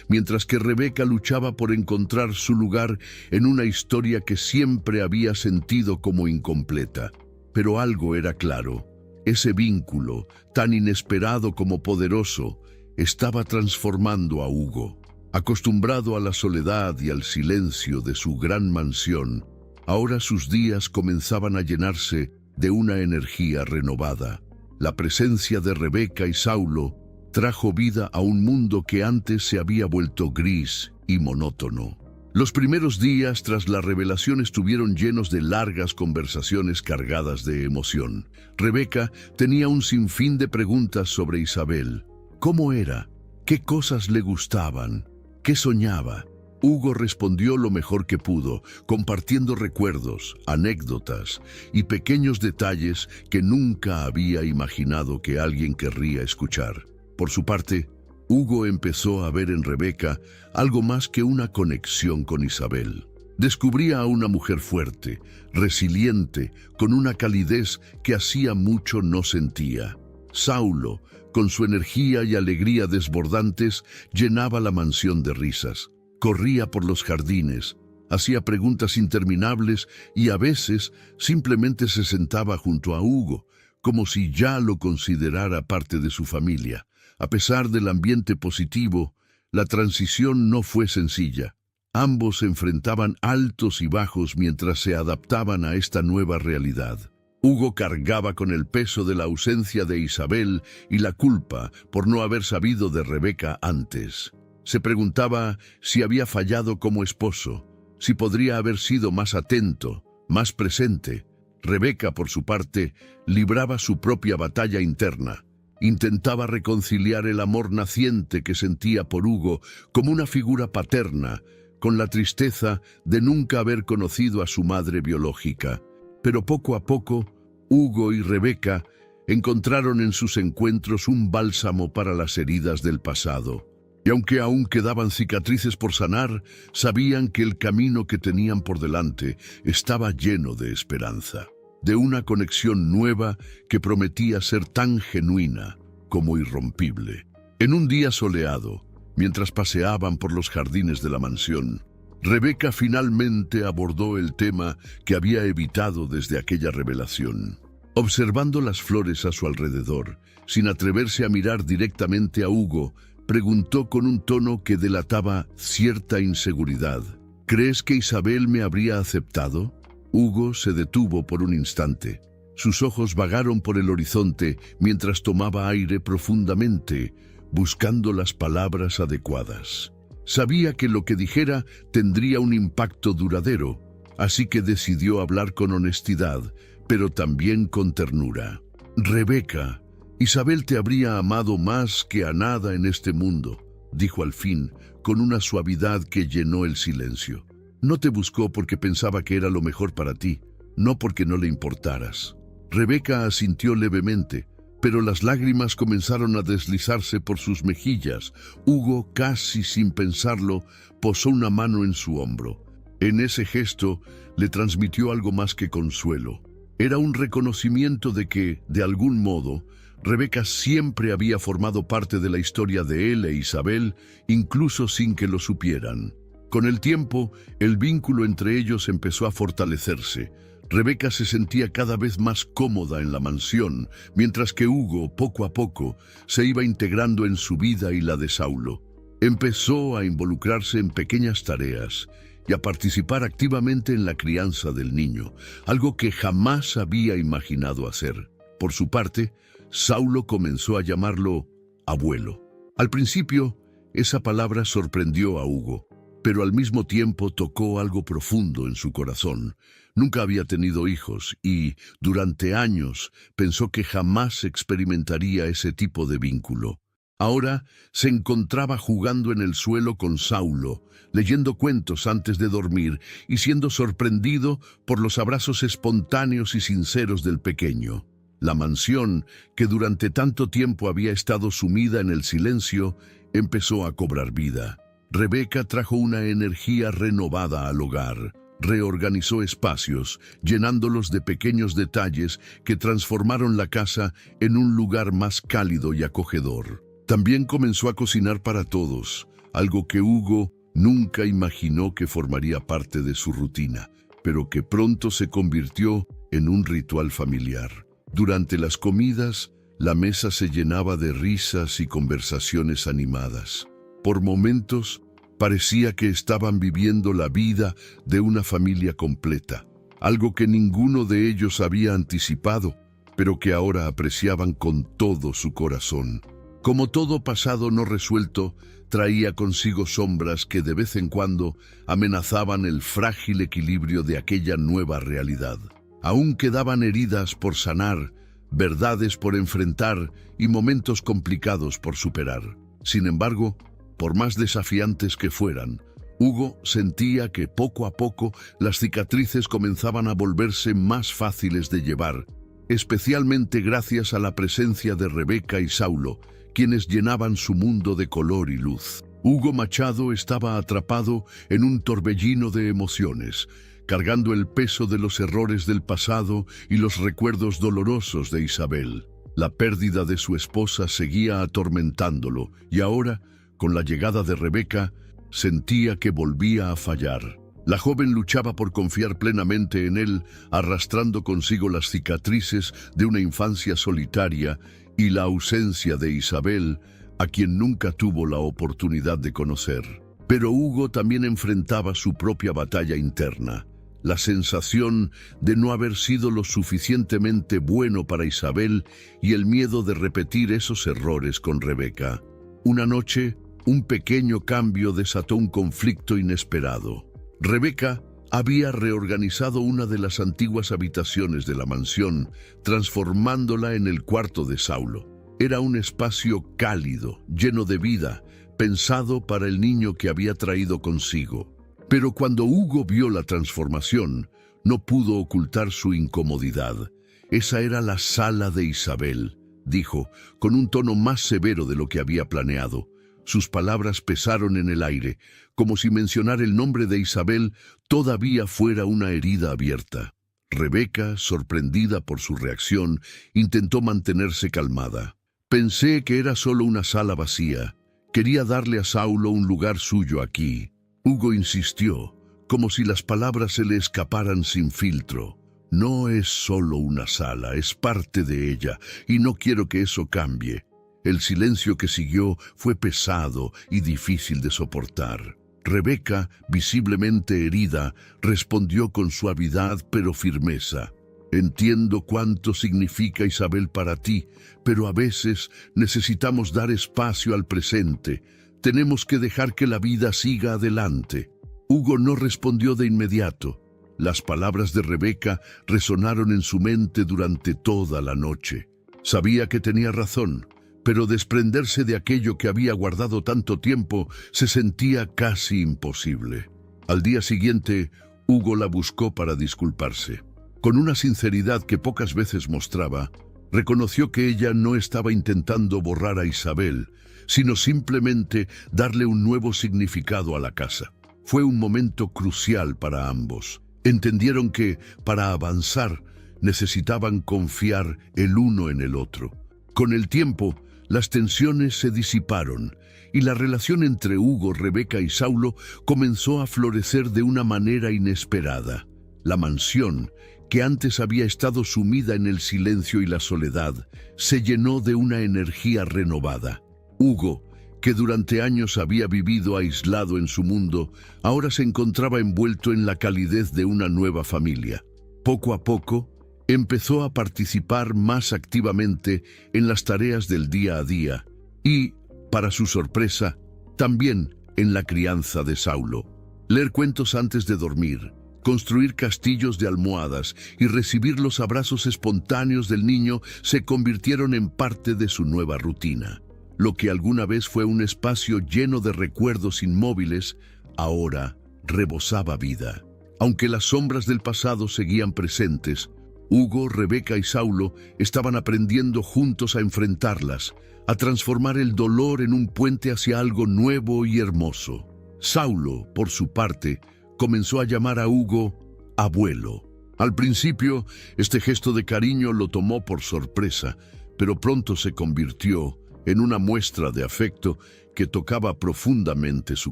A: mientras que Rebeca luchaba por encontrar su lugar en una historia que siempre había sentido como incompleta. Pero algo era claro: ese vínculo, tan inesperado como poderoso, estaba transformando a Hugo. Acostumbrado a la soledad y al silencio de su gran mansión, ahora sus días comenzaban a llenarse de una energía renovada. La presencia de Rebeca y Saulo trajo vida a un mundo que antes se había vuelto gris y monótono. Los primeros días tras la revelación estuvieron llenos de largas conversaciones cargadas de emoción. Rebeca tenía un sinfín de preguntas sobre Isabel. ¿Cómo era? ¿Qué cosas le gustaban? ¿Qué soñaba? Hugo respondió lo mejor que pudo, compartiendo recuerdos, anécdotas y pequeños detalles que nunca había imaginado que alguien querría escuchar. Por su parte, Hugo empezó a ver en Rebeca algo más que una conexión con Isabel. Descubría a una mujer fuerte, resiliente, con una calidez que hacía mucho no sentía. Saulo, con su energía y alegría desbordantes, llenaba la mansión de risas. Corría por los jardines, hacía preguntas interminables y a veces simplemente se sentaba junto a Hugo, como si ya lo considerara parte de su familia. A pesar del ambiente positivo, la transición no fue sencilla. Ambos se enfrentaban altos y bajos mientras se adaptaban a esta nueva realidad. Hugo cargaba con el peso de la ausencia de Isabel y la culpa por no haber sabido de Rebeca antes. Se preguntaba si había fallado como esposo, si podría haber sido más atento, más presente. Rebeca, por su parte, libraba su propia batalla interna. Intentaba reconciliar el amor naciente que sentía por Hugo como una figura paterna, con la tristeza de nunca haber conocido a su madre biológica. Pero poco a poco, Hugo y Rebeca encontraron en sus encuentros un bálsamo para las heridas del pasado. Y aunque aún quedaban cicatrices por sanar, sabían que el camino que tenían por delante estaba lleno de esperanza, de una conexión nueva que prometía ser tan genuina como irrompible. En un día soleado, mientras paseaban por los jardines de la mansión, Rebeca finalmente abordó el tema que había evitado desde aquella revelación. Observando las flores a su alrededor, sin atreverse a mirar directamente a Hugo, preguntó con un tono que delataba cierta inseguridad: ¿crees que Isabel me habría aceptado? Hugo se detuvo por un instante. Sus ojos vagaron por el horizonte mientras tomaba aire profundamente, buscando las palabras adecuadas. Sabía que lo que dijera tendría un impacto duradero, así que decidió hablar con honestidad, pero también con ternura. Rebeca, Isabel te habría amado más que a nada en este mundo, dijo al fin, con una suavidad que llenó el silencio. No te buscó porque pensaba que era lo mejor para ti, no porque no le importaras. Rebeca asintió levemente, pero las lágrimas comenzaron a deslizarse por sus mejillas. Hugo, casi sin pensarlo, posó una mano en su hombro. En ese gesto le transmitió algo más que consuelo. Era un reconocimiento de que, de algún modo, Rebeca siempre había formado parte de la historia de él e Isabel, incluso sin que lo supieran. Con el tiempo, el vínculo entre ellos empezó a fortalecerse. Rebeca se sentía cada vez más cómoda en la mansión, mientras que Hugo, poco a poco, se iba integrando en su vida y la de Saulo. Empezó a involucrarse en pequeñas tareas y a participar activamente en la crianza del niño, algo que jamás había imaginado hacer. Por su parte, Saulo comenzó a llamarlo abuelo. Al principio, Esa palabra sorprendió a Hugo, pero al mismo tiempo tocó algo profundo en su corazón. Nunca había tenido hijos y, durante años, pensó que jamás experimentaría ese tipo de vínculo. Ahora se encontraba jugando en el suelo con Saulo, leyendo cuentos antes de dormir y siendo sorprendido por los abrazos espontáneos y sinceros del pequeño. La mansión, que durante tanto tiempo había estado sumida en el silencio, empezó a cobrar vida. Rebeca trajo una energía renovada al hogar. Reorganizó espacios, llenándolos de pequeños detalles que transformaron la casa en un lugar más cálido y acogedor. También comenzó a cocinar para todos, algo que Hugo nunca imaginó que formaría parte de su rutina, pero que pronto se convirtió en un ritual familiar. Durante las comidas, la mesa se llenaba de risas y conversaciones animadas. Por momentos, parecía que estaban viviendo la vida de una familia completa, algo que ninguno de ellos había anticipado, pero que ahora apreciaban con todo su corazón. Como todo pasado no resuelto, traía consigo sombras que de vez en cuando amenazaban el frágil equilibrio de aquella nueva realidad. Aún quedaban heridas por sanar, verdades por enfrentar y momentos complicados por superar. Sin embargo, por más desafiantes que fueran, Hugo sentía que poco a poco las cicatrices comenzaban a volverse más fáciles de llevar, especialmente gracias a la presencia de Rebeca y Saulo, quienes llenaban su mundo de color y luz. Hugo Machado estaba atrapado en un torbellino de emociones, cargando el peso de los errores del pasado y los recuerdos dolorosos de Isabel. La pérdida de su esposa seguía atormentándolo y ahora, con la llegada de Rebeca, sentía que volvía a fallar. La joven luchaba por confiar plenamente en él, arrastrando consigo las cicatrices de una infancia solitaria y la ausencia de Isabel, a quien nunca tuvo la oportunidad de conocer. Pero Hugo también enfrentaba su propia batalla interna, la sensación de no haber sido lo suficientemente bueno para Isabel y el miedo de repetir esos errores con Rebeca. Una noche, un pequeño cambio desató un conflicto inesperado. Rebeca había reorganizado una de las antiguas habitaciones de la mansión, transformándola en el cuarto de Saulo. Era un espacio cálido, lleno de vida, pensado para el niño que había traído consigo. Pero cuando Hugo vio la transformación, no pudo ocultar su incomodidad. Esa era la sala de Isabel, dijo, con un tono más severo de lo que había planeado. Sus palabras pesaron en el aire, como si mencionar el nombre de Isabel todavía fuera una herida abierta. Rebeca, sorprendida por su reacción, intentó mantenerse calmada. Pensé que era solo una sala vacía. Quería darle a Saulo un lugar suyo aquí. Hugo insistió, como si las palabras se le escaparan sin filtro. No es solo una sala, es parte de ella, y no quiero que eso cambie. El silencio que siguió fue pesado y difícil de soportar. Rebeca, visiblemente herida, respondió con suavidad pero firmeza. Entiendo cuánto significa Isabel para ti, pero a veces necesitamos dar espacio al presente. Tenemos que dejar que la vida siga adelante. Hugo no respondió de inmediato. Las palabras de Rebeca resonaron en su mente durante toda la noche. Sabía que tenía razón, pero desprenderse de aquello que había guardado tanto tiempo se sentía casi imposible. Al día siguiente, Hugo la buscó para disculparse. Con una sinceridad que pocas veces mostraba, reconoció que ella no estaba intentando borrar a Isabel, sino simplemente darle un nuevo significado a la casa. Fue un momento crucial para ambos. Entendieron que, para avanzar, necesitaban confiar el uno en el otro. Con el tiempo, las tensiones se disiparon y la relación entre Hugo, Rebeca y Saulo comenzó a florecer de una manera inesperada. La mansión, que antes había estado sumida en el silencio y la soledad, se llenó de una energía renovada. Hugo, que durante años había vivido aislado en su mundo, ahora se encontraba envuelto en la calidez de una nueva familia. Poco a poco, empezó a participar más activamente en las tareas del día a día y, para su sorpresa, También en la crianza de Saulo. Leer cuentos antes de dormir, construir castillos de almohadas y recibir los abrazos espontáneos del niño se convirtieron en parte de su nueva rutina. Lo que alguna vez fue un espacio lleno de recuerdos inmóviles, ahora rebosaba vida. Aunque las sombras del pasado seguían presentes, Hugo, Rebeca y Saulo estaban aprendiendo juntos a enfrentarlas, a transformar el dolor en un puente hacia algo nuevo y hermoso. Saulo, por su parte, comenzó a llamar a Hugo abuelo. Al principio, este gesto de cariño lo tomó por sorpresa, pero pronto se convirtió en una muestra de afecto que tocaba profundamente su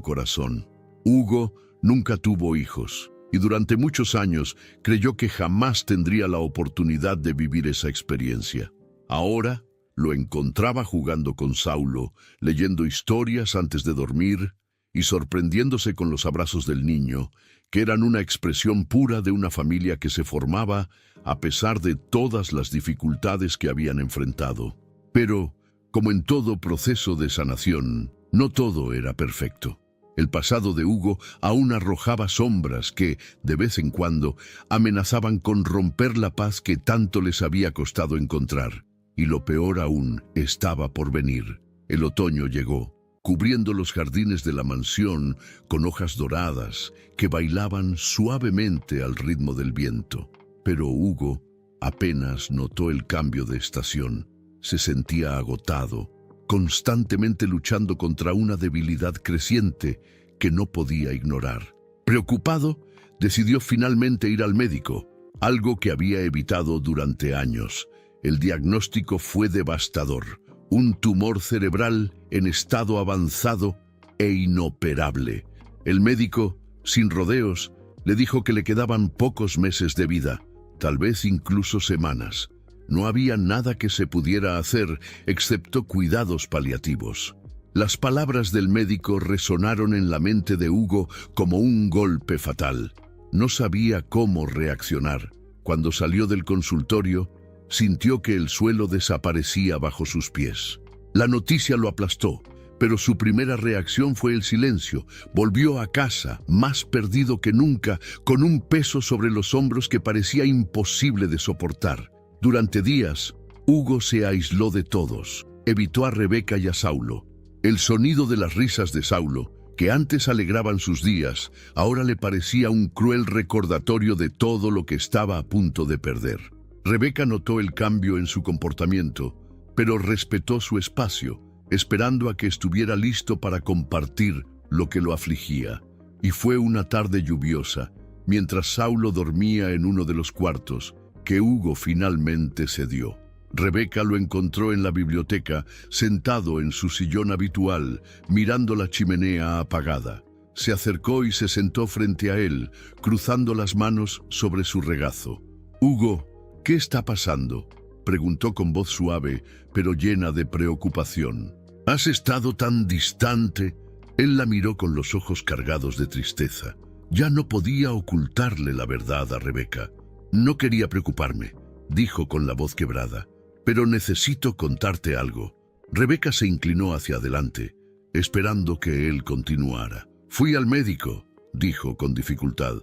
A: corazón. Hugo nunca tuvo hijos y durante muchos años creyó que jamás tendría la oportunidad de vivir esa experiencia. Ahora lo encontraba jugando con Saulo, leyendo historias antes de dormir y sorprendiéndose con los abrazos del niño, que eran una expresión pura de una familia que se formaba a pesar de todas las dificultades que habían enfrentado. Pero, como en todo proceso de sanación, no todo era perfecto. El pasado de Hugo aún arrojaba sombras que, de vez en cuando, amenazaban con romper la paz que tanto les había costado encontrar. Y lo peor aún estaba por venir. El otoño llegó, cubriendo los jardines de la mansión con hojas doradas que bailaban suavemente al ritmo del viento. Pero Hugo apenas notó el cambio de estación. Se sentía agotado, constantemente luchando contra una debilidad creciente que no podía ignorar. Preocupado, decidió finalmente ir al médico, algo que había evitado durante años. El diagnóstico fue devastador: un tumor cerebral en estado avanzado e inoperable. El médico, sin rodeos, le dijo que le quedaban pocos meses de vida, tal vez incluso semanas. No había nada que se pudiera hacer excepto cuidados paliativos. Las palabras del médico resonaron en la mente de Hugo como un golpe fatal. No sabía cómo reaccionar. Cuando salió del consultorio, sintió que el suelo desaparecía bajo sus pies. La noticia lo aplastó, pero su primera reacción fue el silencio. Volvió a casa, más perdido que nunca, con un peso sobre los hombros que parecía imposible de soportar. Durante días, Hugo se aisló de todos. Evitó a Rebeca y a Saulo. El sonido de las risas de Saulo, que antes alegraban sus días, ahora le parecía un cruel recordatorio de todo lo que estaba a punto de perder. Rebeca notó el cambio en su comportamiento, pero respetó su espacio, esperando a que estuviera listo para compartir lo que lo afligía. Y fue una tarde lluviosa, mientras Saulo dormía en uno de los cuartos, que Hugo finalmente cedió. Rebeca lo encontró en la biblioteca, sentado en su sillón habitual, mirando la chimenea apagada. Se acercó y se sentó frente a él, cruzando las manos sobre su regazo. «Hugo, ¿qué está pasando?», preguntó con voz suave, pero llena de preocupación. «¿Has estado tan distante?». Él la miró con los ojos cargados de tristeza. Ya no podía ocultarle la verdad a Rebeca. «No quería preocuparme», dijo con la voz quebrada, «pero necesito contarte algo». Rebeca se inclinó hacia adelante, esperando que él continuara. «Fui al médico», dijo con dificultad.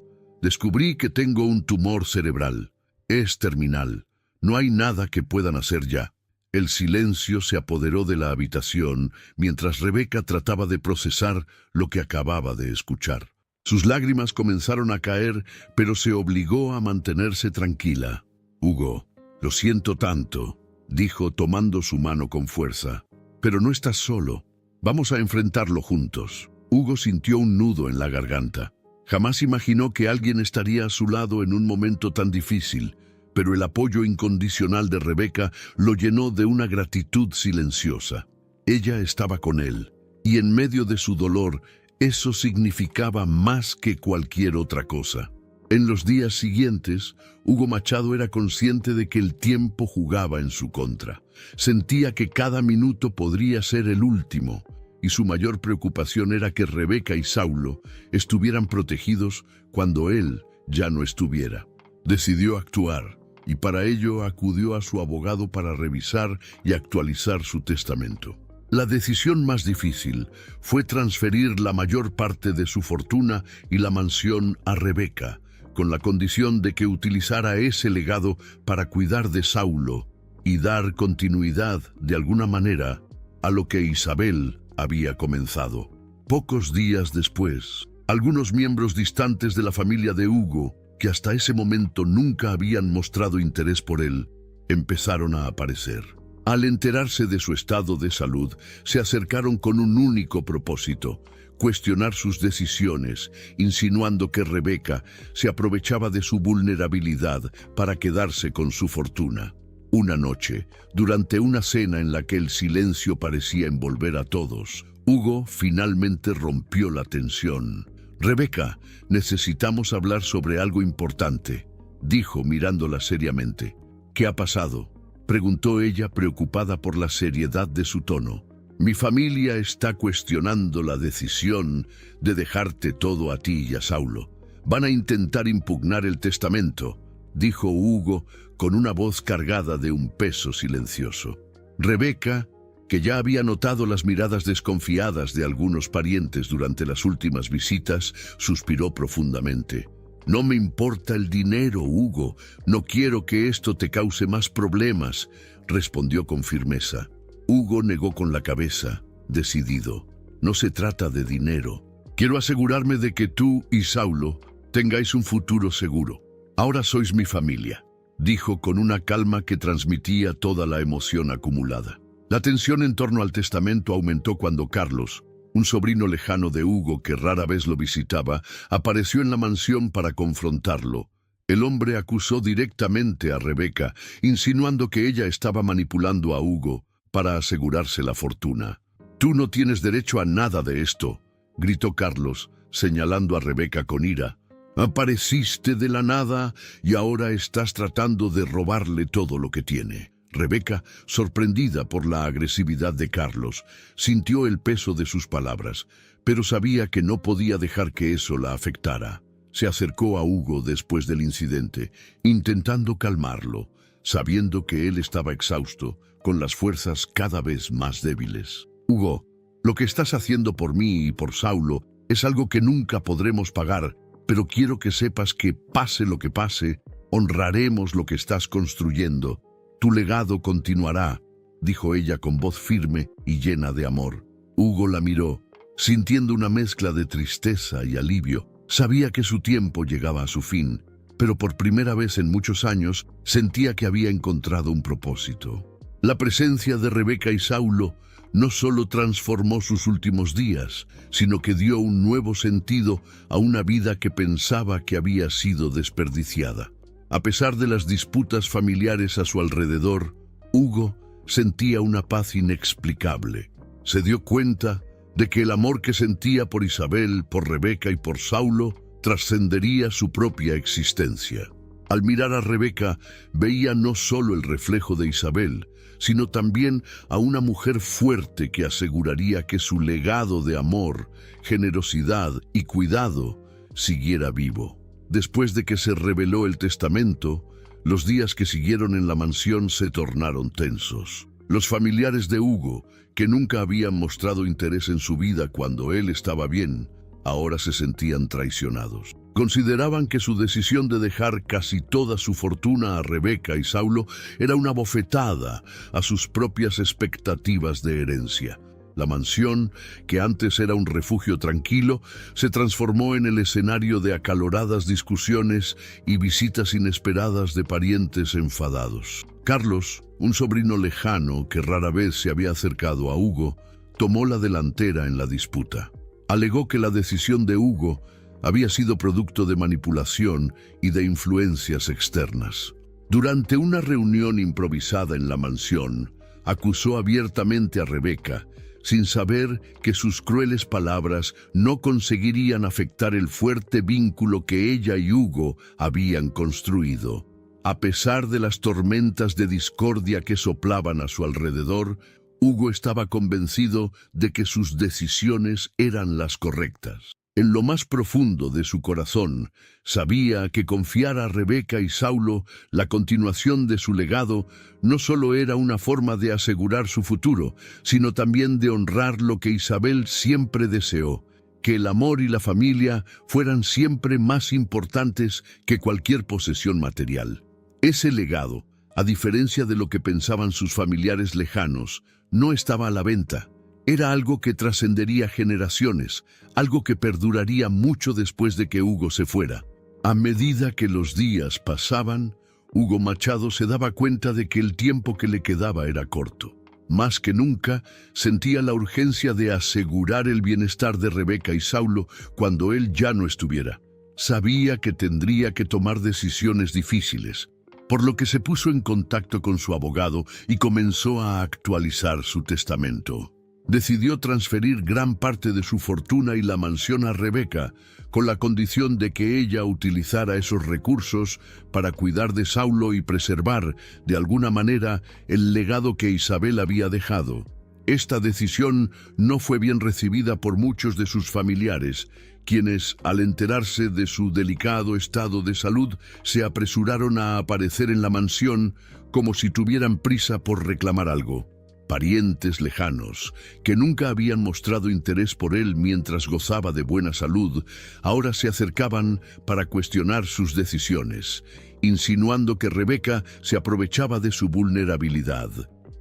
A: «Descubrí que tengo un tumor cerebral. Es terminal. No hay nada que puedan hacer ya». El silencio se apoderó de la habitación mientras Rebeca trataba de procesar lo que acababa de escuchar. Sus lágrimas comenzaron a caer, pero se obligó a mantenerse tranquila. «Hugo, lo siento tanto», dijo tomando su mano con fuerza. «Pero no estás solo. Vamos a enfrentarlo juntos». Hugo sintió un nudo en la garganta. Jamás imaginó que alguien estaría a su lado en un momento tan difícil, pero el apoyo incondicional de Rebeca lo llenó de una gratitud silenciosa. Ella estaba con él, y en medio de su dolor, eso significaba más que cualquier otra cosa. En los días siguientes, Hugo Machado era consciente de que el tiempo jugaba en su contra. Sentía que cada minuto podría ser el último, y su mayor preocupación era que Rebeca y Saulo estuvieran protegidos cuando él ya no estuviera. Decidió actuar, y para ello acudió a su abogado para revisar y actualizar su testamento. La decisión más difícil fue transferir la mayor parte de su fortuna y la mansión a Rebeca, con la condición de que utilizara ese legado para cuidar de Saulo y dar continuidad, de alguna manera, a lo que Isabel había comenzado. Pocos días después, algunos miembros distantes de la familia de Hugo, que hasta ese momento nunca habían mostrado interés por él, empezaron a aparecer. Al enterarse de su estado de salud, se acercaron con un único propósito: cuestionar sus decisiones, insinuando que Rebeca se aprovechaba de su vulnerabilidad para quedarse con su fortuna. Una noche, durante una cena en la que el silencio parecía envolver a todos, Hugo finalmente rompió la tensión. «Rebeca, necesitamos hablar sobre algo importante», dijo mirándola seriamente. «¿Qué ha pasado?», preguntó ella, preocupada por la seriedad de su tono. «Mi familia está cuestionando la decisión de dejarte todo a ti y a Saulo. Van a intentar impugnar el testamento», dijo Hugo con una voz cargada de un peso silencioso. Rebeca, que ya había notado las miradas desconfiadas de algunos parientes durante las últimas visitas, suspiró profundamente. «No me importa el dinero, Hugo. No quiero que esto te cause más problemas», respondió con firmeza. Hugo negó con la cabeza, decidido. «No se trata de dinero. Quiero asegurarme de que tú y Saulo tengáis un futuro seguro. Ahora sois mi familia», dijo con una calma que transmitía toda la emoción acumulada. La tensión en torno al testamento aumentó cuando Carlos, un sobrino lejano de Hugo que rara vez lo visitaba, apareció en la mansión para confrontarlo. El hombre acusó directamente a Rebeca, insinuando que ella estaba manipulando a Hugo para asegurarse la fortuna. «Tú no tienes derecho a nada de esto», gritó Carlos, señalando a Rebeca con ira. «Apareciste de la nada y ahora estás tratando de robarle todo lo que tiene». Rebeca, sorprendida por la agresividad de Carlos, sintió el peso de sus palabras, pero sabía que no podía dejar que eso la afectara. Se acercó a Hugo después del incidente, intentando calmarlo, sabiendo que él estaba exhausto, con las fuerzas cada vez más débiles. «Hugo, lo que estás haciendo por mí y por Saulo es algo que nunca podremos pagar, pero quiero que sepas que, pase lo que pase, honraremos lo que estás construyendo. Tu legado continuará», dijo ella con voz firme y llena de amor. Hugo la miró, sintiendo una mezcla de tristeza y alivio. Sabía que su tiempo llegaba a su fin, pero por primera vez en muchos años sentía que había encontrado un propósito. La presencia de Rebeca y Saulo no solo transformó sus últimos días, sino que dio un nuevo sentido a una vida que pensaba que había sido desperdiciada. A pesar de las disputas familiares a su alrededor, Hugo sentía una paz inexplicable. Se dio cuenta de que el amor que sentía por Isabel, por Rebeca y por Saulo trascendería su propia existencia. Al mirar a Rebeca, veía no solo el reflejo de Isabel, sino también a una mujer fuerte que aseguraría que su legado de amor, generosidad y cuidado siguiera vivo. Después de que se reveló el testamento, los días que siguieron en la mansión se tornaron tensos. Los familiares de Hugo, que nunca habían mostrado interés en su vida cuando él estaba bien, ahora se sentían traicionados. Consideraban que su decisión de dejar casi toda su fortuna a Rebeca y Saulo era una bofetada a sus propias expectativas de herencia. La mansión, que antes era un refugio tranquilo, se transformó en el escenario de acaloradas discusiones y visitas inesperadas de parientes enfadados. Carlos, un sobrino lejano que rara vez se había acercado a Hugo, tomó la delantera en la disputa. Alegó que la decisión de Hugo había sido producto de manipulación y de influencias externas. Durante una reunión improvisada en la mansión, acusó abiertamente a Rebeca, sin saber que sus crueles palabras no conseguirían afectar el fuerte vínculo que ella y Hugo habían construido. A pesar de las tormentas de discordia que soplaban a su alrededor, Hugo estaba convencido de que sus decisiones eran las correctas. En lo más profundo de su corazón, sabía que confiar a Rebeca y Saulo la continuación de su legado no solo era una forma de asegurar su futuro, sino también de honrar lo que Isabel siempre deseó, que el amor y la familia fueran siempre más importantes que cualquier posesión material. Ese legado, a diferencia de lo que pensaban sus familiares lejanos, no estaba a la venta. Era algo que trascendería generaciones, algo que perduraría mucho después de que Hugo se fuera. A medida que los días pasaban, Hugo Machado se daba cuenta de que el tiempo que le quedaba era corto. Más que nunca, sentía la urgencia de asegurar el bienestar de Rebeca y Saulo cuando él ya no estuviera. Sabía que tendría que tomar decisiones difíciles, por lo que se puso en contacto con su abogado y comenzó a actualizar su testamento. Decidió transferir gran parte de su fortuna y la mansión a Rebeca, con la condición de que ella utilizara esos recursos para cuidar de Saulo y preservar, de alguna manera, el legado que Isabel había dejado. Esta decisión no fue bien recibida por muchos de sus familiares, quienes, al enterarse de su delicado estado de salud, se apresuraron a aparecer en la mansión como si tuvieran prisa por reclamar algo. Parientes lejanos, que nunca habían mostrado interés por él mientras gozaba de buena salud, ahora se acercaban para cuestionar sus decisiones, insinuando que Rebeca se aprovechaba de su vulnerabilidad.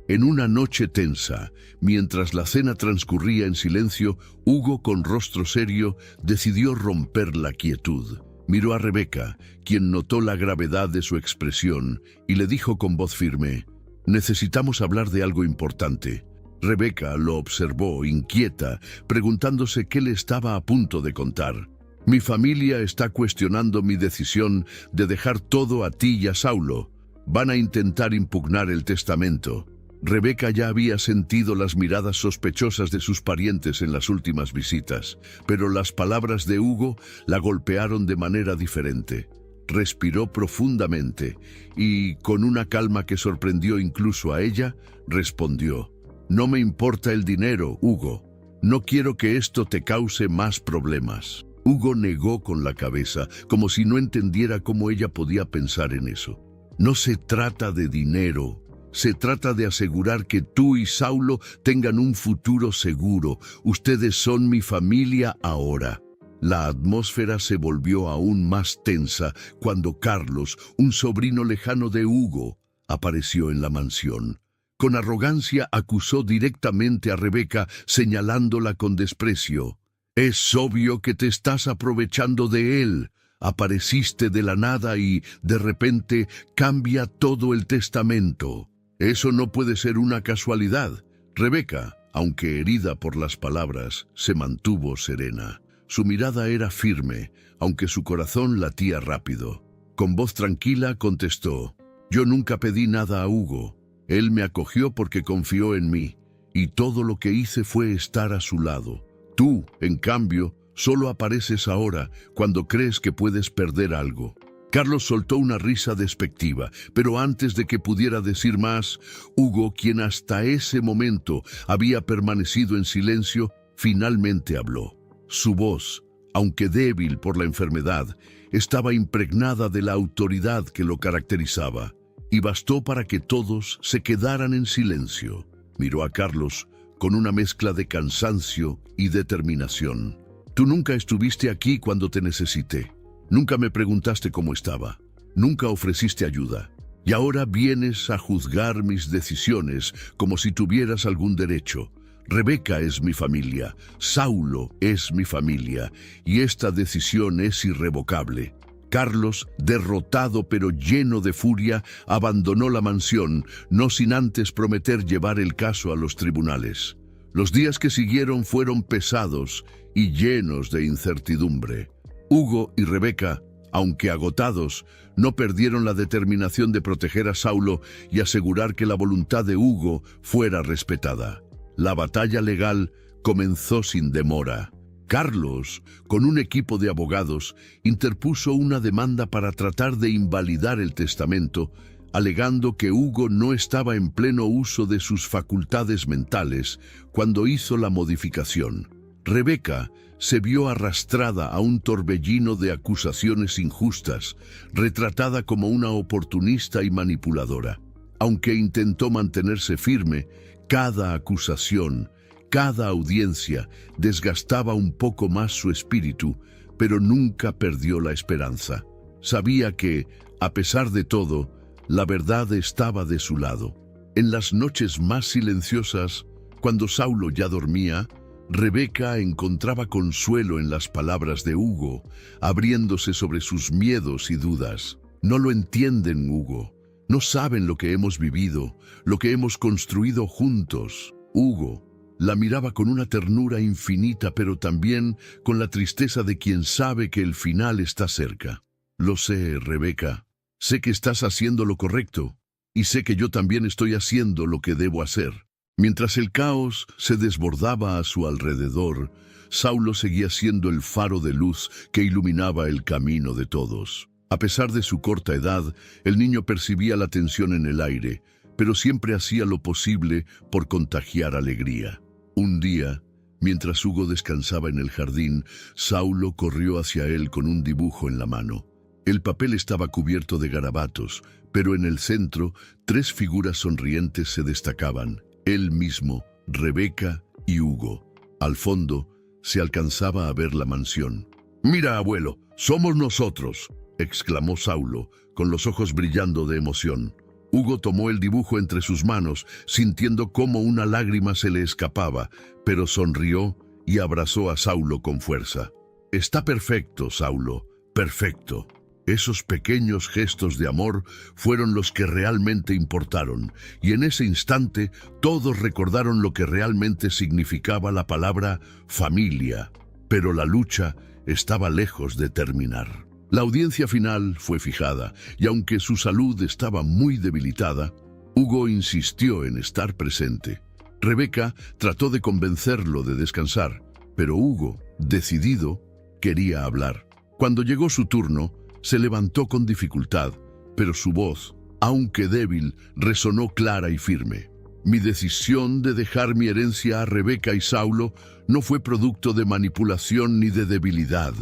A: En una noche tensa, mientras la cena transcurría en silencio, Hugo, con rostro serio, decidió romper la quietud. Miró a Rebeca, quien notó la gravedad de su expresión, y le dijo con voz firme: «Necesitamos hablar de algo importante». Rebeca lo observó, inquieta, preguntándose qué le estaba a punto de contar. «Mi familia está cuestionando mi decisión de dejar todo a ti y a Saulo. Van a intentar impugnar el testamento». Rebeca ya había sentido las miradas sospechosas de sus parientes en las últimas visitas, pero las palabras de Hugo la golpearon de manera diferente. Respiró profundamente y, con una calma que sorprendió incluso a ella, respondió: «No me importa el dinero, Hugo. No quiero que esto te cause más problemas». Hugo negó con la cabeza, como si no entendiera cómo ella podía pensar en eso. «No se trata de dinero. Se trata de asegurar que tú y Saulo tengan un futuro seguro. Ustedes son mi familia ahora». La atmósfera se volvió aún más tensa cuando Carlos, un sobrino lejano de Hugo, apareció en la mansión. Con arrogancia acusó directamente a Rebeca, señalándola con desprecio. «Es obvio que te estás aprovechando de él. Apareciste de la nada y, de repente, cambia todo el testamento. Eso no puede ser una casualidad». Rebeca, aunque herida por las palabras, se mantuvo serena. Su mirada era firme, aunque su corazón latía rápido. Con voz tranquila contestó: «Yo nunca pedí nada a Hugo. Él me acogió porque confió en mí, y todo lo que hice fue estar a su lado. Tú, en cambio, solo apareces ahora cuando crees que puedes perder algo». Carlos soltó una risa despectiva, pero antes de que pudiera decir más, Hugo, quien hasta ese momento había permanecido en silencio, finalmente habló. Su voz, aunque débil por la enfermedad, estaba impregnada de la autoridad que lo caracterizaba, y bastó para que todos se quedaran en silencio. Miró a Carlos con una mezcla de cansancio y determinación. «Tú nunca estuviste aquí cuando te necesité. Nunca me preguntaste cómo estaba. Nunca ofreciste ayuda. Y ahora vienes a juzgar mis decisiones como si tuvieras algún derecho. Rebeca es mi familia, Saulo es mi familia, y esta decisión es irrevocable». Carlos, derrotado pero lleno de furia, abandonó la mansión, no sin antes prometer llevar el caso a los tribunales. Los días que siguieron fueron pesados y llenos de incertidumbre. Hugo y Rebeca, aunque agotados, no perdieron la determinación de proteger a Saulo y asegurar que la voluntad de Hugo fuera respetada. La batalla legal comenzó sin demora. Carlos, con un equipo de abogados, interpuso una demanda para tratar de invalidar el testamento, alegando que Hugo no estaba en pleno uso de sus facultades mentales cuando hizo la modificación. Rebeca se vio arrastrada a un torbellino de acusaciones injustas, retratada como una oportunista y manipuladora. Aunque intentó mantenerse firme, cada acusación, cada audiencia desgastaba un poco más su espíritu, pero nunca perdió la esperanza. Sabía que, a pesar de todo, la verdad estaba de su lado. En las noches más silenciosas, cuando Saulo ya dormía, Rebeca encontraba consuelo en las palabras de Hugo, abriéndose sobre sus miedos y dudas. No lo entienden, Hugo. No saben lo que hemos vivido, lo que hemos construido juntos. Hugo la miraba con una ternura infinita, pero también con la tristeza de quien sabe que el final está cerca. Lo sé, Rebeca. Sé que estás haciendo lo correcto, y sé que yo también estoy haciendo lo que debo hacer. Mientras el caos se desbordaba a su alrededor, Saulo seguía siendo el faro de luz que iluminaba el camino de todos. A pesar de su corta edad, el niño percibía la tensión en el aire, pero siempre hacía lo posible por contagiar alegría. Un día, mientras Hugo descansaba en el jardín, Saulo corrió hacia él con un dibujo en la mano. El papel estaba cubierto de garabatos, pero en el centro, 3 figuras sonrientes se destacaban: él mismo, Rebeca y Hugo. Al fondo, se alcanzaba a ver la mansión. «Mira, abuelo, somos nosotros», exclamó Saulo, con los ojos brillando de emoción. Hugo tomó el dibujo entre sus manos, sintiendo cómo una lágrima se le escapaba, pero sonrió y abrazó a Saulo con fuerza. «Está perfecto, Saulo, perfecto». Esos pequeños gestos de amor fueron los que realmente importaron, y en ese instante todos recordaron lo que realmente significaba la palabra familia. Pero la lucha estaba lejos de terminar. La audiencia final fue fijada, y aunque su salud estaba muy debilitada, Hugo insistió en estar presente. Rebeca trató de convencerlo de descansar, pero Hugo, decidido, quería hablar. Cuando llegó su turno, se levantó con dificultad, pero su voz, aunque débil, resonó clara y firme. Mi decisión de dejar mi herencia a Rebeca y Saulo no fue producto de manipulación ni de debilidad,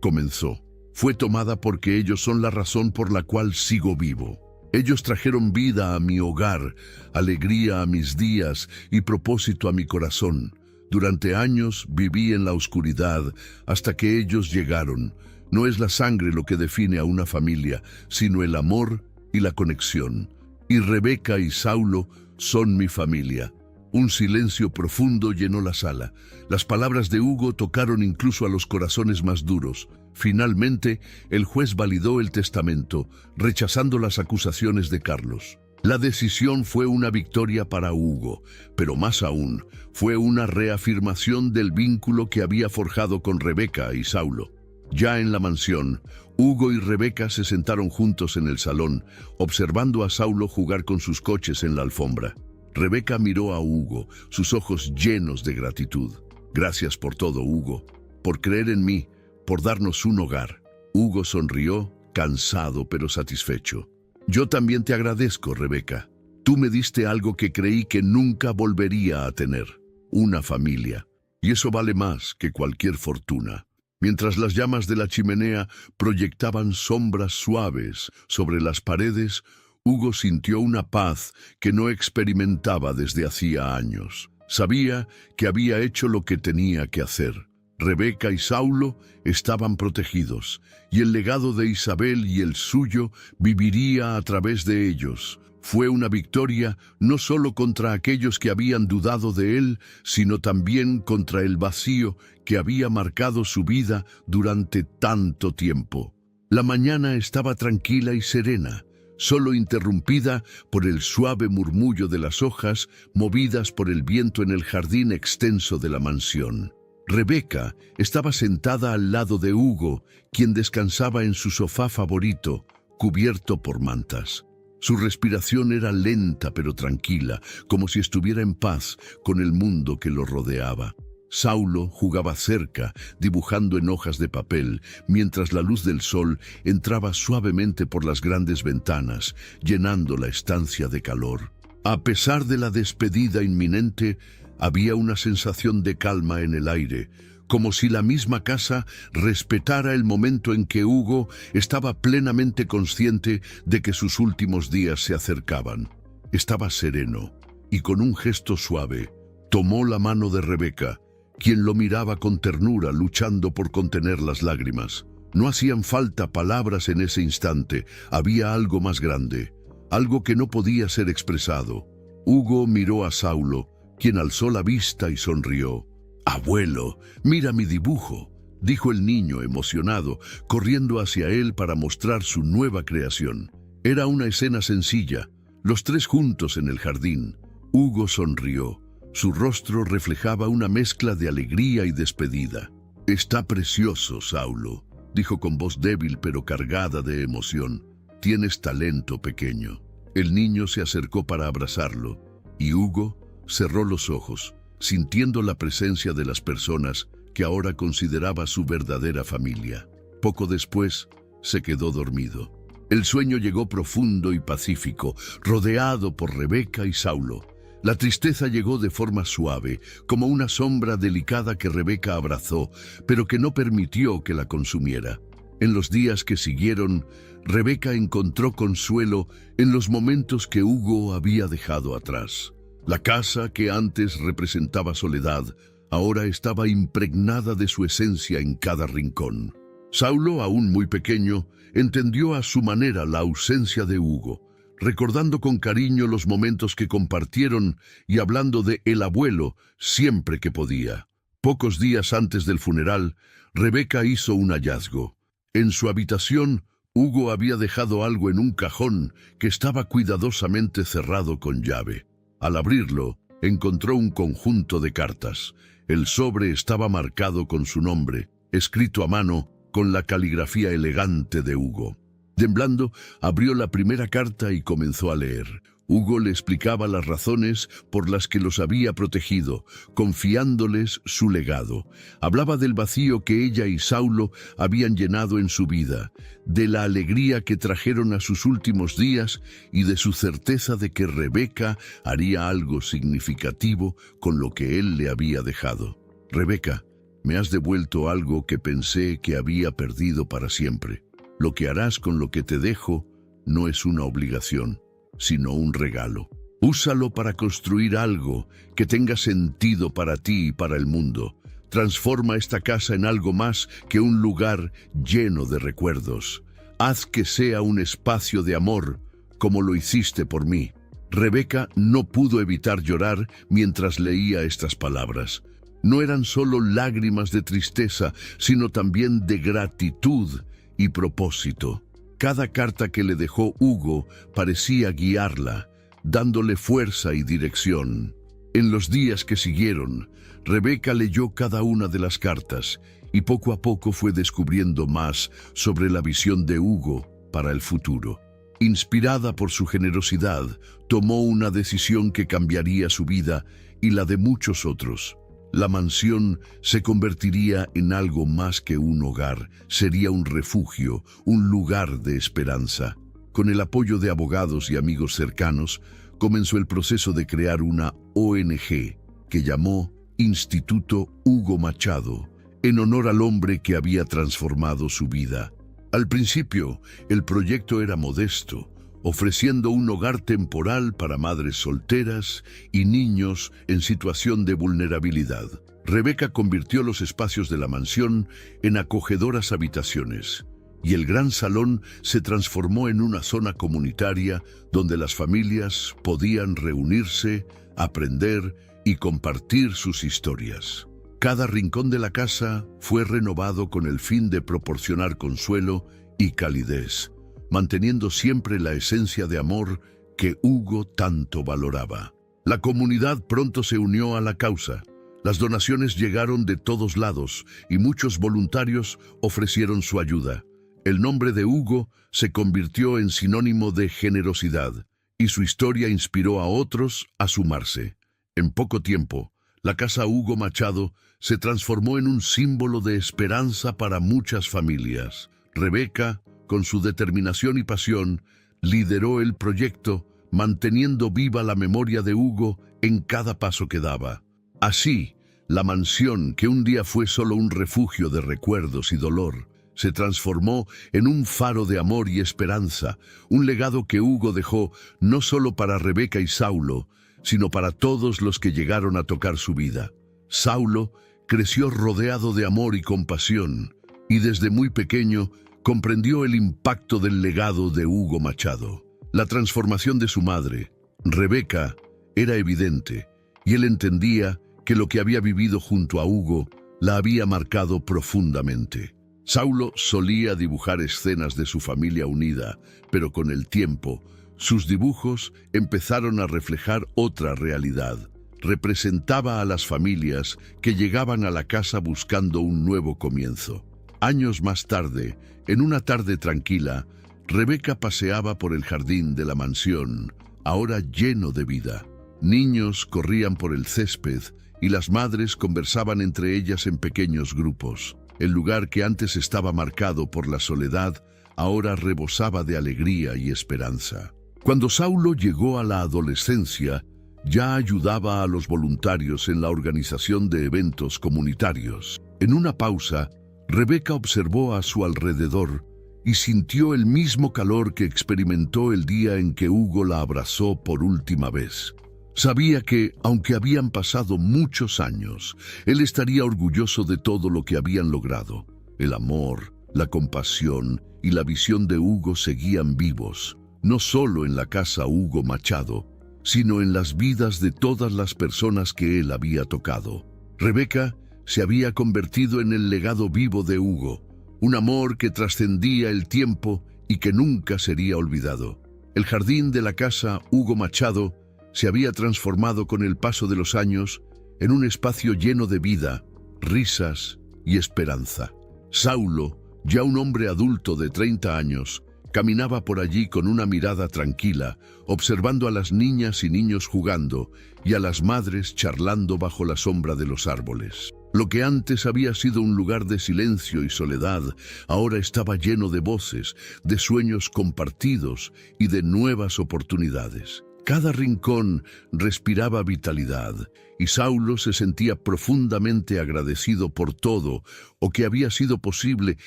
A: comenzó. Fue tomada porque ellos son la razón por la cual sigo vivo. Ellos trajeron vida a mi hogar, alegría a mis días y propósito a mi corazón. Durante años viví en la oscuridad hasta que ellos llegaron. No es la sangre lo que define a una familia, sino el amor y la conexión. Y Rebeca y Saulo son mi familia. Un silencio profundo llenó la sala. Las palabras de Hugo tocaron incluso a los corazones más duros. Finalmente, el juez validó el testamento, rechazando las acusaciones de Carlos. La decisión fue una victoria para Hugo, pero más aún, fue una reafirmación del vínculo que había forjado con Rebeca y Saulo. Ya en la mansión, Hugo y Rebeca se sentaron juntos en el salón, observando a Saulo jugar con sus coches en la alfombra. Rebeca miró a Hugo, sus ojos llenos de gratitud. «Gracias por todo, Hugo, por creer en mí, por darnos un hogar». Hugo sonrió, cansado pero satisfecho. «Yo también te agradezco, Rebeca. Tú me diste algo que creí que nunca volvería a tener, una familia. Y eso vale más que cualquier fortuna». Mientras las llamas de la chimenea proyectaban sombras suaves sobre las paredes, Hugo sintió una paz que no experimentaba desde hacía años. Sabía que había hecho lo que tenía que hacer. Rebeca y Saulo estaban protegidos, y el legado de Isabel y el suyo viviría a través de ellos. Fue una victoria no solo contra aquellos que habían dudado de él, sino también contra el vacío que había marcado su vida durante tanto tiempo. La mañana estaba tranquila y serena, solo interrumpida por el suave murmullo de las hojas movidas por el viento en el jardín extenso de la mansión. Rebeca estaba sentada al lado de Hugo, quien descansaba en su sofá favorito, cubierto por mantas. Su respiración era lenta pero tranquila, como si estuviera en paz con el mundo que lo rodeaba. Saulo jugaba cerca, dibujando en hojas de papel, mientras la luz del sol entraba suavemente por las grandes ventanas, llenando la estancia de calor. A pesar de la despedida inminente, Había una sensación de calma en el aire, como si la misma casa respetara el momento en que Hugo estaba plenamente consciente de que sus últimos días se acercaban. Estaba sereno y con un gesto suave tomó la mano de Rebeca, quien lo miraba con ternura, luchando por contener las lágrimas. No hacían falta palabras en ese instante, había algo más grande, algo que no podía ser expresado. Hugo miró a Saulo, quien alzó la vista y sonrió. «Abuelo, mira mi dibujo», dijo el niño emocionado, corriendo hacia él para mostrar su nueva creación. Era una escena sencilla, los tres juntos en el jardín. Hugo sonrió. Su rostro reflejaba una mezcla de alegría y despedida. «Está precioso, Saulo», dijo con voz débil pero cargada de emoción. «Tienes talento, pequeño». El niño se acercó para abrazarlo, y Hugo cerró los ojos, sintiendo la presencia de las personas que ahora consideraba su verdadera familia. Poco después, se quedó dormido. El sueño llegó profundo y pacífico, rodeado por Rebeca y Saulo. La tristeza llegó de forma suave, como una sombra delicada que Rebeca abrazó, pero que no permitió que la consumiera. En los días que siguieron, Rebeca encontró consuelo en los momentos que Hugo había dejado atrás. La casa que antes representaba soledad, ahora estaba impregnada de su esencia en cada rincón. Saulo, aún muy pequeño, entendió a su manera la ausencia de Hugo, recordando con cariño los momentos que compartieron y hablando de el abuelo siempre que podía. Pocos días antes del funeral, Rebeca hizo un hallazgo. En su habitación, Hugo había dejado algo en un cajón que estaba cuidadosamente cerrado con llave. Al abrirlo, encontró un conjunto de cartas. El sobre estaba marcado con su nombre, escrito a mano con la caligrafía elegante de Hugo. Temblando, abrió la primera carta y comenzó a leer. Hugo le explicaba las razones por las que los había protegido, confiándoles su legado. Hablaba del vacío que ella y Saulo habían llenado en su vida, de la alegría que trajeron a sus últimos días y de su certeza de que Rebeca haría algo significativo con lo que él le había dejado. «Rebeca, me has devuelto algo que pensé que había perdido para siempre. Lo que harás con lo que te dejo no es una obligación, sino un regalo. Úsalo para construir algo que tenga sentido para ti y para el mundo. Transforma esta casa en algo más que un lugar lleno de recuerdos. Haz que sea un espacio de amor, como lo hiciste por mí». Rebeca no pudo evitar llorar mientras leía estas palabras. No eran solo lágrimas de tristeza, sino también de gratitud y propósito. Cada carta que le dejó Hugo parecía guiarla, dándole fuerza y dirección. En los días que siguieron, Rebeca leyó cada una de las cartas y poco a poco fue descubriendo más sobre la visión de Hugo para el futuro. Inspirada por su generosidad, tomó una decisión que cambiaría su vida y la de muchos otros. La mansión se convertiría en algo más que un hogar, sería un refugio, un lugar de esperanza. Con el apoyo de abogados y amigos cercanos, comenzó el proceso de crear una ONG que llamó Instituto Hugo Machado, en honor al hombre que había transformado su vida. Al principio, el proyecto era modesto, ofreciendo un hogar temporal para madres solteras y niños en situación de vulnerabilidad. Rebeca convirtió los espacios de la mansión en acogedoras habitaciones, y el gran salón se transformó en una zona comunitaria donde las familias podían reunirse, aprender y compartir sus historias. Cada rincón de la casa fue renovado con el fin de proporcionar consuelo y calidez, manteniendo siempre la esencia de amor que Hugo tanto valoraba. La comunidad pronto se unió a la causa. Las donaciones llegaron de todos lados y muchos voluntarios ofrecieron su ayuda. El nombre de Hugo se convirtió en sinónimo de generosidad y su historia inspiró a otros a sumarse. En poco tiempo, la casa Hugo Machado se transformó en un símbolo de esperanza para muchas familias. Rebeca, con su determinación y pasión, lideró el proyecto, manteniendo viva la memoria de Hugo en cada paso que daba. Así, la mansión, que un día fue solo un refugio de recuerdos y dolor, se transformó en un faro de amor y esperanza, un legado que Hugo dejó no solo para Rebeca y Saulo, sino para todos los que llegaron a tocar su vida. Saulo creció rodeado de amor y compasión, y desde muy pequeño comprendió el impacto del legado de Hugo Machado. La transformación de su madre, Rebeca, era evidente, y él entendía que lo que había vivido junto a Hugo la había marcado profundamente. Saulo solía dibujar escenas de su familia unida, pero con el tiempo, sus dibujos empezaron a reflejar otra realidad. Representaba a las familias que llegaban a la casa buscando un nuevo comienzo. Años más tarde, en una tarde tranquila, Rebeca paseaba por el jardín de la mansión, ahora lleno de vida. Niños corrían por el césped y las madres conversaban entre ellas en pequeños grupos. El lugar que antes estaba marcado por la soledad, ahora rebosaba de alegría y esperanza. Cuando Saulo llegó a la adolescencia, ya ayudaba a los voluntarios en la organización de eventos comunitarios. En una pausa, Rebeca observó a su alrededor y sintió el mismo calor que experimentó el día en que Hugo la abrazó por última vez. Sabía que, aunque habían pasado muchos años, él estaría orgulloso de todo lo que habían logrado. El amor, la compasión y la visión de Hugo seguían vivos, no solo en la casa Hugo Machado, sino en las vidas de todas las personas que él había tocado. Rebeca se había convertido en el legado vivo de Hugo, un amor que trascendía el tiempo y que nunca sería olvidado. El jardín de la casa Hugo Machado se había transformado con el paso de los años en un espacio lleno de vida, risas y esperanza. Saulo, ya un hombre adulto de 30 años, caminaba por allí con una mirada tranquila, observando a las niñas y niños jugando y a las madres charlando bajo la sombra de los árboles. Lo que antes había sido un lugar de silencio y soledad, ahora estaba lleno de voces, de sueños compartidos y de nuevas oportunidades. Cada rincón respiraba vitalidad, y Saulo se sentía profundamente agradecido por todo o que había sido posible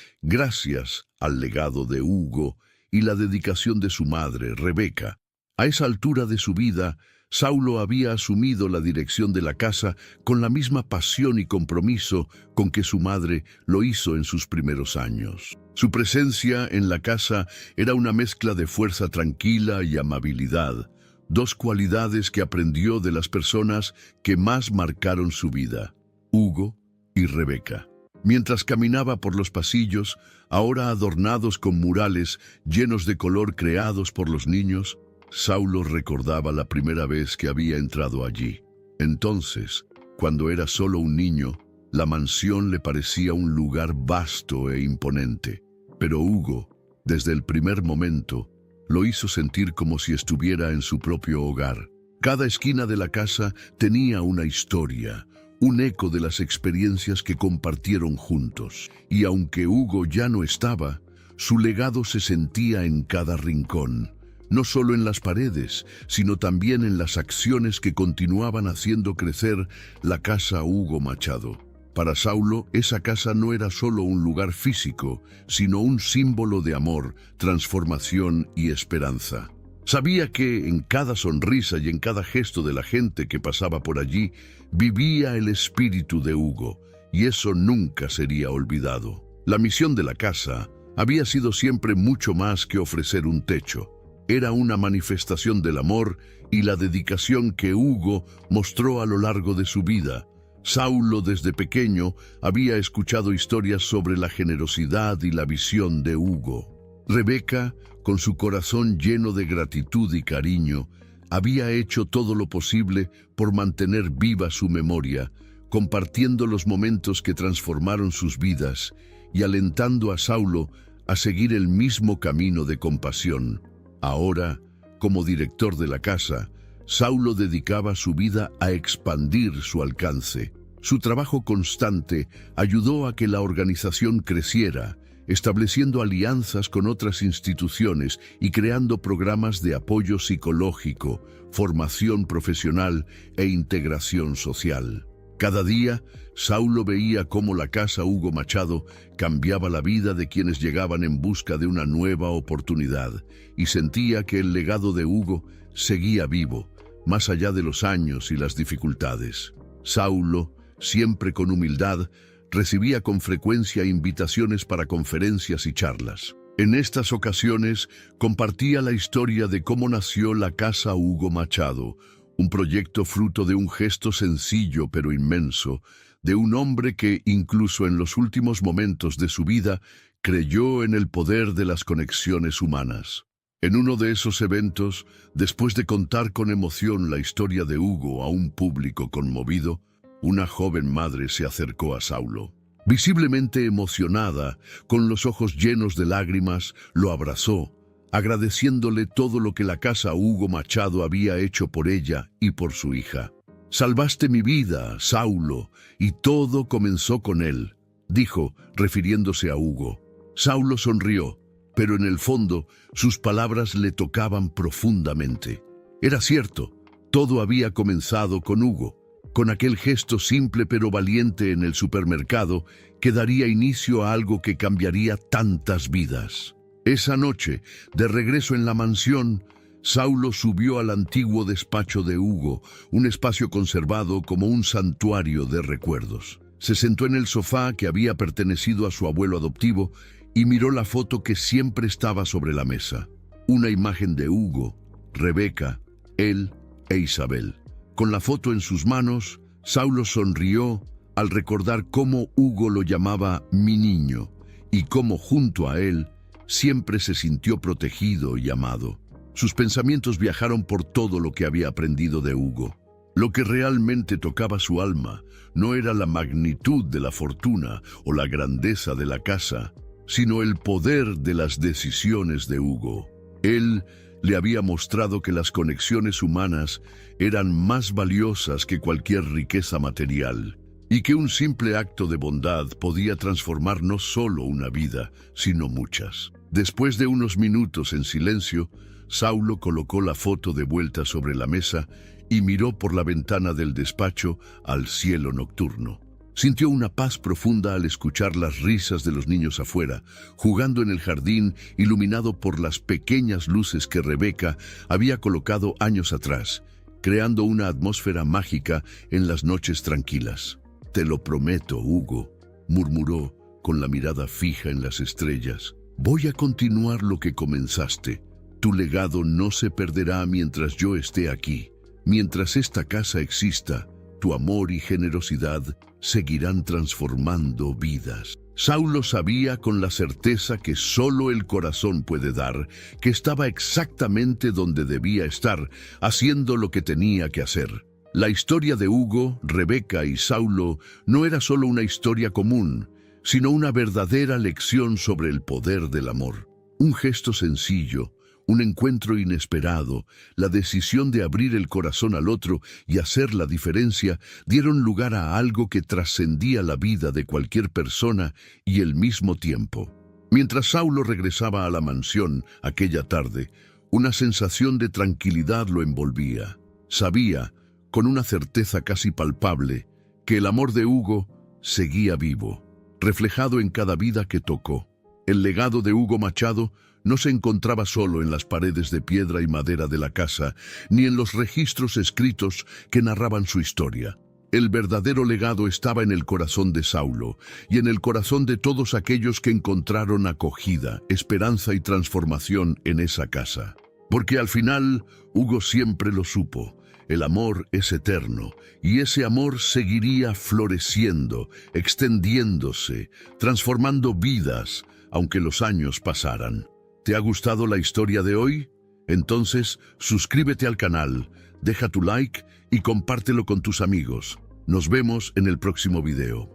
A: gracias al legado de Hugo y la dedicación de su madre, Rebeca. A esa altura de su vida, Saulo había asumido la dirección de la casa con la misma pasión y compromiso con que su madre lo hizo en sus primeros años. Su presencia en la casa era una mezcla de fuerza tranquila y amabilidad, dos cualidades que aprendió de las personas que más marcaron su vida, Hugo y Rebeca. Mientras caminaba por los pasillos, ahora adornados con murales llenos de color creados por los niños, Saulo recordaba la primera vez que había entrado allí. Entonces, cuando era solo un niño, la mansión le parecía un lugar vasto e imponente. Pero Hugo, desde el primer momento, lo hizo sentir como si estuviera en su propio hogar. Cada esquina de la casa tenía una historia, un eco de las experiencias que compartieron juntos. Y aunque Hugo ya no estaba, su legado se sentía en cada rincón, no solo en las paredes, sino también en las acciones que continuaban haciendo crecer la casa Hugo Machado. Para Saulo, esa casa no era solo un lugar físico, sino un símbolo de amor, transformación y esperanza. Sabía que en cada sonrisa y en cada gesto de la gente que pasaba por allí, vivía el espíritu de Hugo, y eso nunca sería olvidado. La misión de la casa había sido siempre mucho más que ofrecer un techo. Era una manifestación del amor y la dedicación que Hugo mostró a lo largo de su vida. Saulo desde pequeño había escuchado historias sobre la generosidad y la visión de Hugo. Rebeca, con su corazón lleno de gratitud y cariño, había hecho todo lo posible por mantener viva su memoria, compartiendo los momentos que transformaron sus vidas y alentando a Saulo a seguir el mismo camino de compasión. Ahora, como director de la casa, Saulo dedicaba su vida a expandir su alcance. Su trabajo constante ayudó a que la organización creciera, estableciendo alianzas con otras instituciones y creando programas de apoyo psicológico, formación profesional e integración social. Cada día, Saulo veía cómo la casa Hugo Machado cambiaba la vida de quienes llegaban en busca de una nueva oportunidad, y sentía que el legado de Hugo seguía vivo, más allá de los años y las dificultades. Saulo, siempre con humildad, recibía con frecuencia invitaciones para conferencias y charlas. En estas ocasiones compartía la historia de cómo nació la Casa Hugo Machado, un proyecto fruto de un gesto sencillo pero inmenso, de un hombre que, incluso en los últimos momentos de su vida, creyó en el poder de las conexiones humanas. En uno de esos eventos, después de contar con emoción la historia de Hugo a un público conmovido, una joven madre se acercó a Saulo. Visiblemente emocionada, con los ojos llenos de lágrimas, lo abrazó, agradeciéndole todo lo que la Casa Hugo Machado había hecho por ella y por su hija. «Salvaste mi vida, Saulo, y todo comenzó con él», dijo, refiriéndose a Hugo. Saulo sonrió, pero en el fondo sus palabras le tocaban profundamente. Era cierto, todo había comenzado con Hugo, con aquel gesto simple pero valiente en el supermercado que daría inicio a algo que cambiaría tantas vidas. Esa noche, de regreso en la mansión, Saulo subió al antiguo despacho de Hugo, un espacio conservado como un santuario de recuerdos. Se sentó en el sofá que había pertenecido a su abuelo adoptivo y miró la foto que siempre estaba sobre la mesa. Una imagen de Hugo, Rebeca, él e Isabel. Con la foto en sus manos, Saulo sonrió al recordar cómo Hugo lo llamaba mi niño y cómo junto a él siempre se sintió protegido y amado. Sus pensamientos viajaron por todo lo que había aprendido de Hugo. Lo que realmente tocaba su alma no era la magnitud de la fortuna o la grandeza de la casa, sino el poder de las decisiones de Hugo. Él le había mostrado que las conexiones humanas eran más valiosas que cualquier riqueza material, y que un simple acto de bondad podía transformar no solo una vida, sino muchas. Después de unos minutos en silencio, Saulo colocó la foto de vuelta sobre la mesa y miró por la ventana del despacho al cielo nocturno. Sintió una paz profunda al escuchar las risas de los niños afuera, jugando en el jardín iluminado por las pequeñas luces que Rebeca había colocado años atrás, creando una atmósfera mágica en las noches tranquilas. «Te lo prometo, Hugo», murmuró con la mirada fija en las estrellas. «Voy a continuar lo que comenzaste. Tu legado no se perderá mientras yo esté aquí. Mientras esta casa exista, tu amor y generosidad seguirán transformando vidas». Saulo sabía con la certeza que solo el corazón puede dar, que estaba exactamente donde debía estar, haciendo lo que tenía que hacer. La historia de Hugo, Rebeca y Saulo no era solo una historia común, sino una verdadera lección sobre el poder del amor. Un gesto sencillo, un encuentro inesperado, la decisión de abrir el corazón al otro y hacer la diferencia dieron lugar a algo que trascendía la vida de cualquier persona y el mismo tiempo. Mientras Saulo regresaba a la mansión aquella tarde, una sensación de tranquilidad lo envolvía. Sabía, con una certeza casi palpable, que el amor de Hugo seguía vivo, reflejado en cada vida que tocó. El legado de Hugo Machado no se encontraba solo en las paredes de piedra y madera de la casa, ni en los registros escritos que narraban su historia. El verdadero legado estaba en el corazón de Saulo y en el corazón de todos aquellos que encontraron acogida, esperanza y transformación en esa casa. Porque al final, Hugo siempre lo supo. El amor es eterno, y ese amor seguiría floreciendo, extendiéndose, transformando vidas, aunque los años pasaran. ¿Te ha gustado la historia de hoy? Entonces, suscríbete al canal, deja tu like y compártelo con tus amigos. Nos vemos en el próximo video.